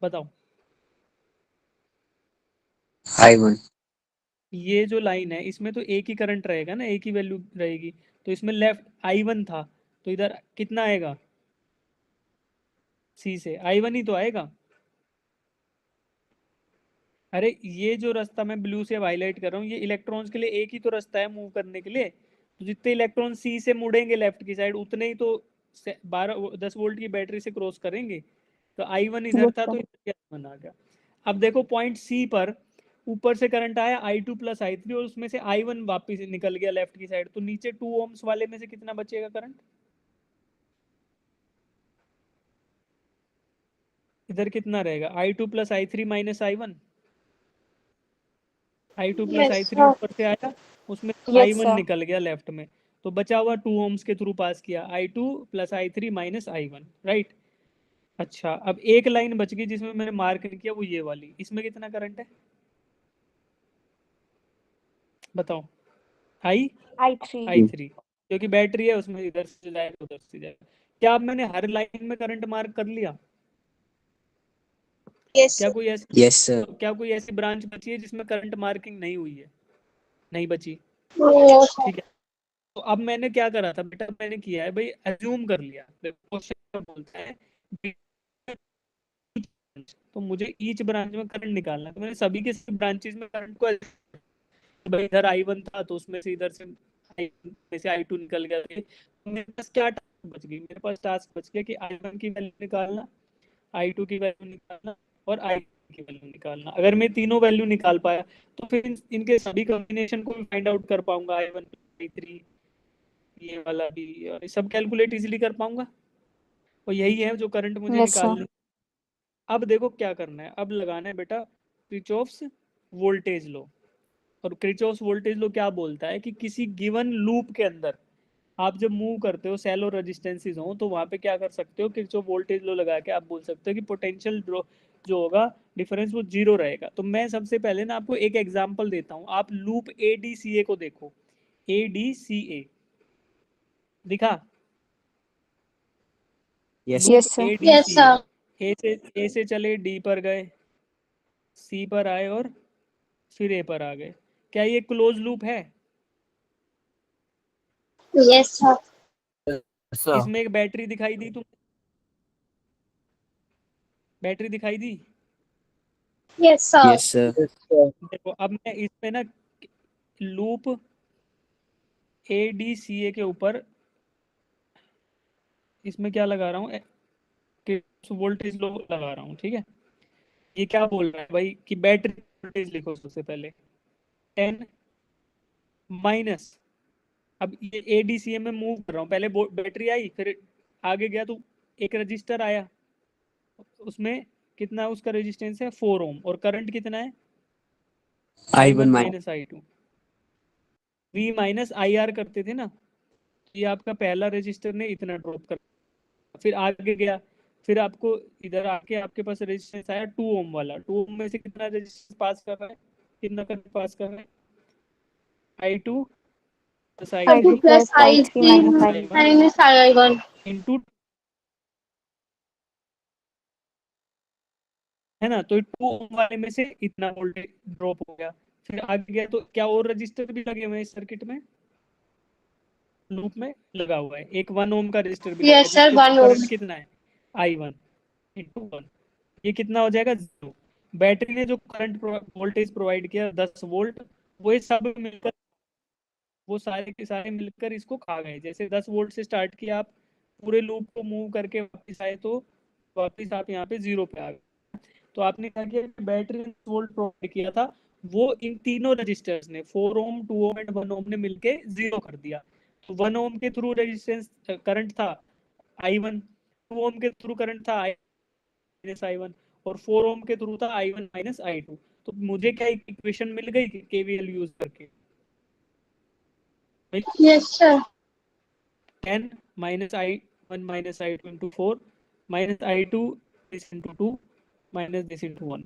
S1: बताओ।
S2: I1
S1: ये जो लाइन है इसमें तो एक ही करंट रहेगा ना, एक ही वैल्यू रहेगी। तो इसमें लेफ्ट I1 था, तो इधर कितना आएगा, सी से I1 ही तो आएगा। अरे ये जो रास्ता मैं ब्लू से हाईलाइट कर रहा हूँ, ये इलेक्ट्रॉन्स के लिए एक ही तो रास्ता है मूव करने के लिए। तो जितने इलेक्ट्रॉन सी से मुड़ेंगे लेफ्ट की साइड, उतने ही तो 10 वोल्ट की बैटरी से क्रॉस करेंगे। तो I1 इधर
S4: यस
S1: था तो
S4: सर।
S1: इधर I1 आ गया। अब देखो पॉइंट सी पर ऊपर से करंट आया I2 प्लस I3, और उसमें से I1 वापिस निकल गया लेफ्ट की साइड, तो नीचे 2 ओम्स वाले में से कितना बचेगा करंट, इधर कितना रहेगा, I2 plus I3 minus I1। I2 plus
S3: yes
S1: I3
S3: sir
S1: ऊपर से आया, उसमें
S4: यस
S1: I1
S4: सर।
S1: निकल गया लेफ्ट में, तो बचा हुआ 2 ओम्स के थ्रू पास किया, I2 plus I3 minus I1, right. अच्छा, अब एक लाइन बच गई जिसमें मैंने मार्क किया, वो ये वाली, इसमें कितना करंट है बताओ,
S4: I3।
S1: I3, क्योंकि बैटरी है उसमें, इधर से जाएगा उधर से जाएगा। क्या अब मैंने हर लाइन में करंट मार्क कर लिया,
S3: यस
S1: क्या कोई ऐसी
S2: Yes sir.
S1: क्या कोई ऐसी ब्रांच बची है जिसमें करंट मार्किंग नहीं हुई है, नहीं बची,
S3: नो सर
S1: ठीक है। तो अब मैंने क्या करा था बेटा, मैंने किया है भाई, अज्यूम कर लिया, क्वेश्चन बोलता है तो मुझे ईच ब्रांच में करंट निकालना है। तो मैंने सभी के ब्रांचेस में करंट को भाई, इधर I1 था तो उसमें से इधर से में से I2 निकल गया, तो मेरे पास क्या टास्क बच गई, मेरे पास टास्क बच गया कि I1 की वैल्यू निकालना, I2 की वैल्यू निकालना और I3 की वैल्यू निकालना। अगर मैं तीनों वैल्यू निकाल पाया तो फिर इनके सभी कॉम्बिनेशन को भी फाइंड आउट कर पाऊंगा, I1 I3 ये वाला भी, और ये सब कैलकुलेट इजीली कर पाऊंगा। और यही है जो करंट मुझे
S4: Yes, sir.
S1: निकालना। अब देखो क्या करना है, अब लगाना है बेटा किरचॉफ्स वोल्टेज लॉ। और किरचॉफ्स वोल्टेज लॉ क्या बोलता है कि किसी गिवन लूप के अंदर आप जब मूव करते हो, सेल और रेजिस्टेंसेस हो, तो वहां पे क्या कर सकते हो, किरचॉफ वोल्टेज लॉ लगा के आप बोल सकते हो कि पोटेंशियल जो होगा डिफरेंस वो 0 रहेगा। तो मैं सबसे पहले ना आपको एक एग्जांपल देता हूँ। आप लूप ADCA को देखो, ADCA दिखा?
S2: Yes.
S1: Loop
S4: Yes, sir.
S3: Yes
S1: ADCA,
S3: sir.
S1: A से चले D पर गए, C पर आए और फिर A पर आ गए। क्या ये क्लोज लूप है?
S3: Yes sir.
S2: Sir.
S1: इसमें एक बैटरी दिखाई दी, तुम बैटरी दिखाई दी?
S3: Yes sir.
S2: Yes, sir.
S1: देखो अब मैं इसमें ना लूप ADCA के ऊपर इसमें क्या लगा रहा हूँ, वोल्टेज लो लगा रहा हूँ, ठीक है। ये क्या बोल रहा है भाई कि बैटरी वोल्टेज लिखो सबसे पहले 10 माइनस। अब ये ADCA में मूव कर रहा हूँ, पहले बैटरी आई, फिर आगे गया तो एक रजिस्टर आया, उसमें कितना उसका रेजिस्टेंस है 4 ओम, और करंट कितना है
S2: I1
S1: I1
S2: minus.
S1: Minus I2। V minus IR करते थे ना, ये आपका पहला रजिस्टर ने इतना ड्रॉप कर, फिर आगे गया, फिर आपको इधर आके आपके पास रेजिस्टेंस आया 2 ओम वाला। 2 ओम में से कितना रेजिस्टेंस पास कर रहा है, कितना करंट पास कर रहा है, I2 plus
S4: I2
S3: I2
S1: I3
S3: plus
S4: plus I3
S3: I3
S4: minus I1.
S1: I1
S3: minus I1।
S1: Into, है ना। तो 2 ओम वाले में से इतना वोल्टेज ड्रॉप हो गया, फिर आगे गया तो क्या और रजिस्टर भी लगे हुए हैं इस सर्किट में, लूप में लगा हुआ है, एक 1 ओम का रजिस्टर भी लगा है
S3: यस सर,
S1: जिसके
S3: 1 ओम।
S1: करंट कितना है I1 इंटू 1। ये कितना हो जाएगा 0। बैटरी ने जो करंट वोल्टेज प्रोवाइड किया 10 वोल्ट, वो ये सब मिलकर, वो सारे के सारे मिलकर इसको खा गए। जैसे 10 वोल्ट से स्टार्ट किया आप, पूरे लूप को मूव करके वापस आए तो वापस आप यहाँ पे 0 पे आ गए। तो आपने क्या किया, बैटरी ने वोल्ट प्रोवाइड किया था, वो इन तीनों रजिस्टर्स ने 4 ओम 2 ओम एंड 1 ओम ने मिलके 0 कर दिया। तो 1 ओम के थ्रू रेजिस्टेंस करंट था I1, 2 ओम के थ्रू करंट था I1, और 4 ओम के थ्रू था I1 माइनस I2। तो मुझे क्या इक्वेशन मिल गई KVL यूज करके,
S3: yes sir.
S1: 10 minus I1 minus I2 into 4 minus I2 this into 2 minus this into 1।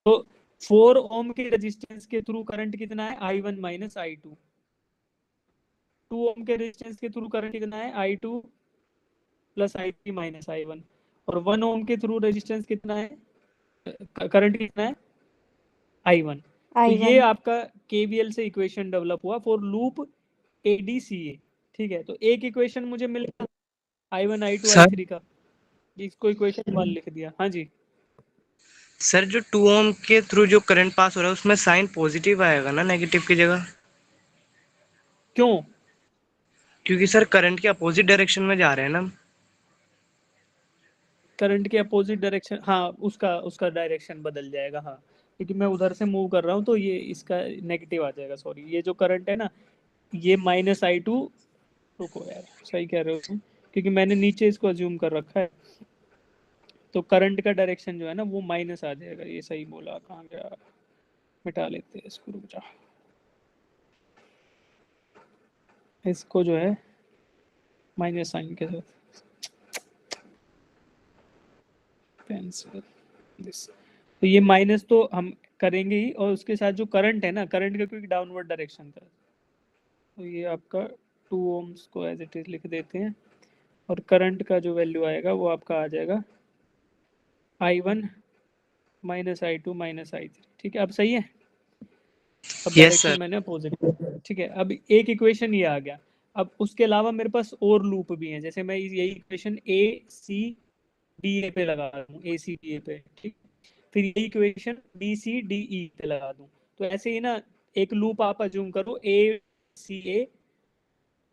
S1: तो 4 ओम के रेजिस्टेंस के थ्रू करंट कितना है I1 माइनस I2, 2 ओम के रेजिस्टेंस के थ्रू करंट कितना है I2 plus I3 minus I1, और 1 ओम के थ्रू रेजिस्टेंस कितना है, करंट कितना है I1। तो ये
S4: I1.
S1: आपका KVL से इक्वेशन डेवलप हुआ फॉर लूप ADCA, ठीक है। तो एक इक्वेशन मुझे मिल गया I1 I2
S5: सर
S1: I3 का, इसको इक्वेशन 1 लिख दिया। हाँ जी,
S5: सर जो 2 ओम के थ्रू जो करंट पास हो रहा है उसमें साइन पॉजिटिव आएगा ना, नेगेटिव की जगह?
S1: क्यों?
S5: क्योंकि सर करंट के अपोजिट डायरेक्शन में जा रहे हैं ना।
S1: करंट के अपोजिट डायरेक्शन, हाँ उसका उसका डायरेक्शन बदल जाएगा, हाँ, क्योंकि मैं उधर से मूव कर रहा हूँ तो ये इसका नेगेटिव आ जाएगा। सॉरी, ये जो करंट है ना, ये माइनस I2, रुको यार, सही कह रहे हो तुम, क्योंकि मैंने नीचे इसको अज्यूम कर रखा है, तो करंट का डायरेक्शन जो है ना वो माइनस आ जाएगा। ये सही बोला, कहाँ गया, मिटा लेते हैं इसको, रुक जा, इसको जो है माइनस साइन के साथ पेंसिल दिस, तो ये माइनस तो हम करेंगे ही, और उसके साथ जो करंट है ना, करंट का क्योंकि डाउनवर्ड डायरेक्शन था, तो ये आपका 2 ओम्स को एज इट इज लिख देते हैं, और करंट का जो वैल्यू आएगा वो आपका आ जाएगा I1 minus I2 minus I3, ठीक है। अब सही है, अब
S5: यस
S1: डायरेक्शन
S5: सर।
S1: मैंने अपोजिट किया, ठीक है। अब एक इक्वेशन ये आ गया। अब उसके अलावा मेरे पास और लूप भी हैं, जैसे मैं यही इक्वेशन ACDA पे लगा दूं, ACDA पे, ठीक, फिर यही इक्वेशन BCDE पे लगा दूं। तो ऐसे ही ना एक लूप आप अज्यूम करो ACA,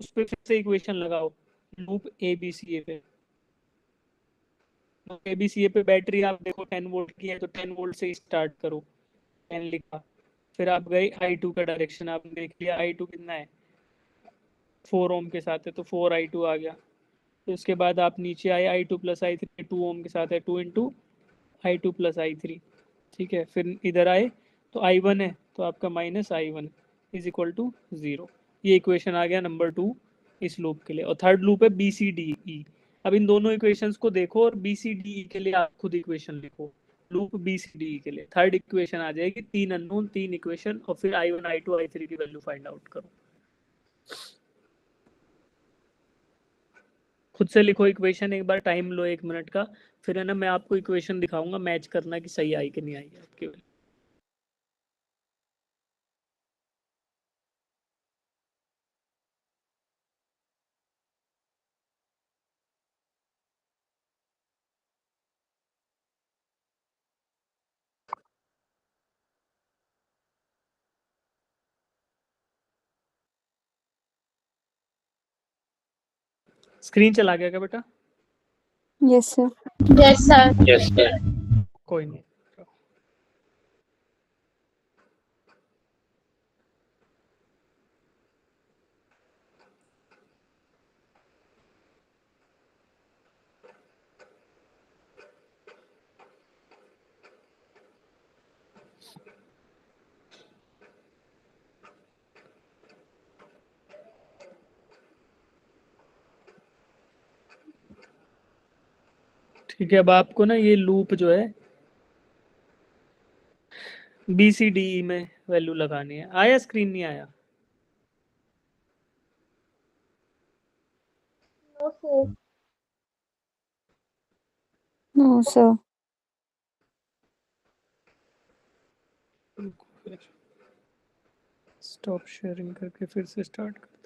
S1: उस पे फिर से इक्वेशन लगाओ लूप ABCA पे। तो ABCA पे बैटरी आप देखो 10 वोल्ट की है, तो 10 वोल्ट से स्टार्ट करो, 10 लिखा, फिर आप गए I2 का डायरेक्शन आपने देख लिया, I2 कितना है 4 ओम के साथ है तो 4i2 आ गया। तो इसके बाद आप नीचे आए i2 प्लस i3 2 ओम के साथ है 2 इंटू i2 प्लस i3। ठीक है, फिर इधर आए तो i1 है तो आपका minus i1 is equal to 0। ये इक्वेशन आ गया नंबर 2 इस लूप के लिए। और थर्ड लूप है बी सी डी ई। अब इन दोनों इक्वेशंस को देखो और बी सी डी ई के लिए आप खुद इक्वेशन लिखो। Loop B C D E के लिए थर्ड इक्वेशन आ जाएगी, 3 अननोन 3 इक्वेशन, और फिर i1 i2 i3 की वैल्यू फाइंड आउट करो। खुद से लिखो इक्वेशन एक बार, टाइम लो 1 मिनट का, फिर है ना मैं आपको इक्वेशन दिखाऊंगा, मैच करना कि सही आई कि नहीं आई आपके। स्क्रीन चला गया क्या बेटा?
S4: Yes sir.
S3: Yes sir.
S1: कोई नहीं। ठीक है, अब आपको ना ये लूप जो है बी सी डी ई में वैल्यू लगानी है। आया स्क्रीन? नहीं आया?
S4: No sir.
S1: स्टॉप शेयरिंग करके फिर से स्टार्ट करते हैं।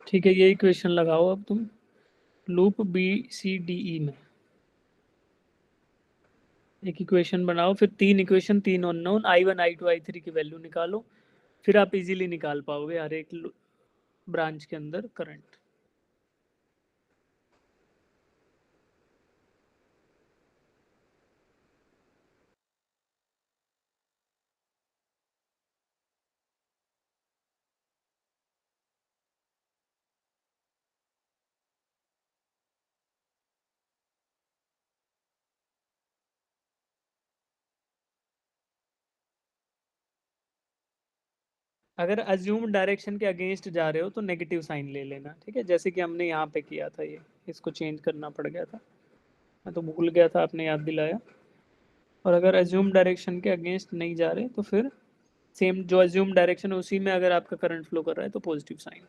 S1: ठीक है, ये इक्वेशन लगाओ अब तुम loop B C D E में। एक इक्वेशन बनाओ, फिर 3 equation 3 unknown i1 i2 i3 की वैल्यू निकालो, फिर आप इजीली निकाल पाओगे हर एक ब्रांच के अंदर करंट। अगर अज्यूम डायरेक्शन के अगेंस्ट जा रहे हो तो नेगेटिव साइन ले लेना, ठीक है, जैसे कि हमने यहाँ पे किया था। ये इसको चेंज करना पड़ गया था, मैं तो भूल गया था, आपने याद दिलाया। और अगर अज्यूम डायरेक्शन के अगेंस्ट नहीं जा रहे तो फिर सेम जो अज्यूम डायरेक्शन है उसी में अगर आपका करंट फ्लो कर रहा है तो पॉजिटिव साइन।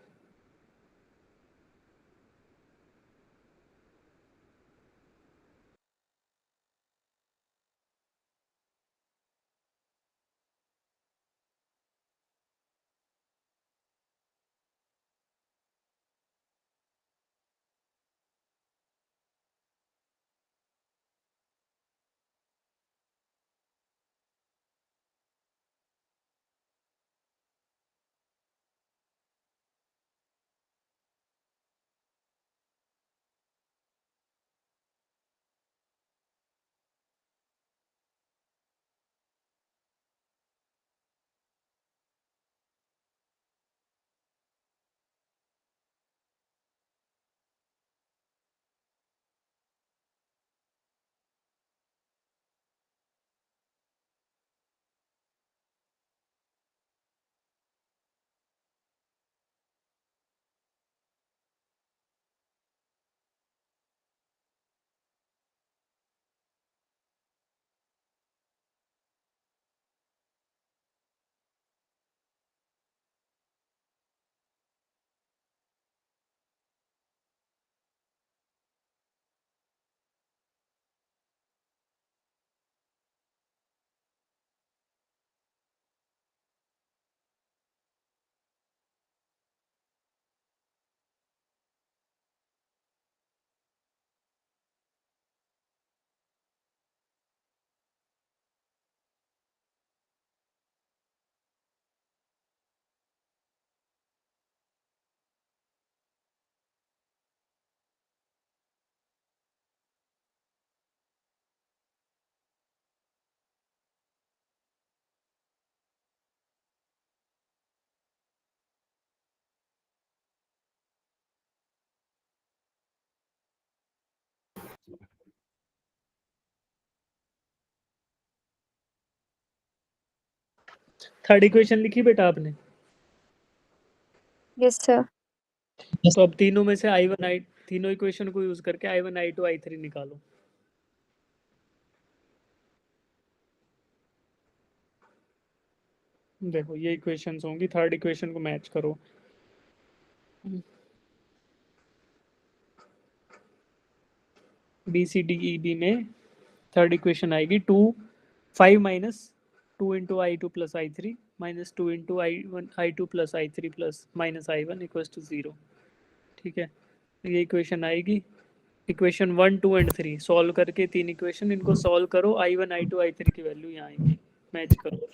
S1: थर्ड इक्वेशन लिखी बेटा आपने?
S4: Yes, sir.
S1: तो अब तीनों में से I1 तीनों इक्वेशन को यूज करके I1 I2 I3 निकालो। देखो ये इक्वेशंस होंगी, थर्ड इक्वेशन को मैच करो। B C D E B में थर्ड इक्वेशन आएगी 5 minus 2 into I2 plus I3 minus 2 into I2 plus I3 plus minus I1 equals to 0। ठीक है, ये इक्वेशन आएगी। इक्वेशन 1, 2 एंड 3 सॉल्व करके तीन इक्वेशन, इनको सॉल्व करो, I1 I2 I3 की वैल्यू यहाँ आएगी, मैच करो।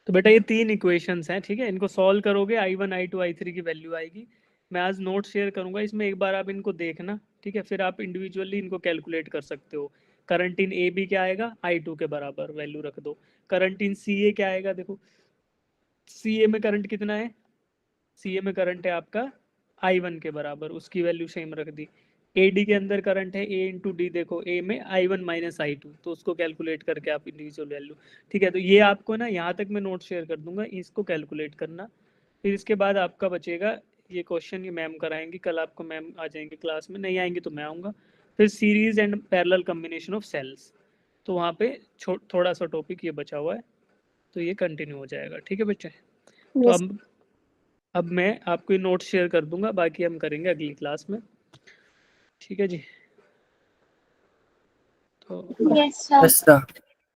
S1: तो बेटा ये तीन इक्वेशंस हैं, ठीक है, इनको सॉल्व करोगे I1 I2 I3 की वैल्यू आएगी। मैं आज नोट शेयर करूंगा, इसमें एक बार आप इनको देखना, ठीक है, फिर आप इंडिविजुअली इनको कैलकुलेट कर सकते हो। करंट इन ए बी क्या आएगा, I2 के बराबर वैल्यू रख दो। करंट इन सी ए क्या आएगा, देखो सी ए में करंट कितना है, सी ए में करंट है आपका I1 के बराबर, उसकी वैल्यू सेम रख दी। ए डी के अंदर करंट है A इंटू डी, देखो ए में I1 माइनस I2, तो उसको कैलकुलेट करके आप इंडिविजुअल वैल्यू, ठीक है। तो ये आपको ना यहाँ तक मैं नोट शेयर कर दूंगा, इसको कैलकुलेट करना। फिर इसके बाद आपका बचेगा ये क्वेश्चन, ये मैम कराएंगी, कल आपको मैम आ जाएंगे क्लास में, नहीं आएंगे तो मैं आऊँगा। फिर series and parallel combination of cells, तो वहाँ पे थोड़ा सा टॉपिक ये बचा हुआ है, तो ये कंटिन्यू हो जाएगा, ठीक है बच्चे। तो
S4: Yes.
S1: अब मैं आपको नोट शेयर कर दूंगा, बाकी हम करेंगे अगली क्लास में, ठीक है जी। तो
S3: Yes, sir.
S2: Yes, sir.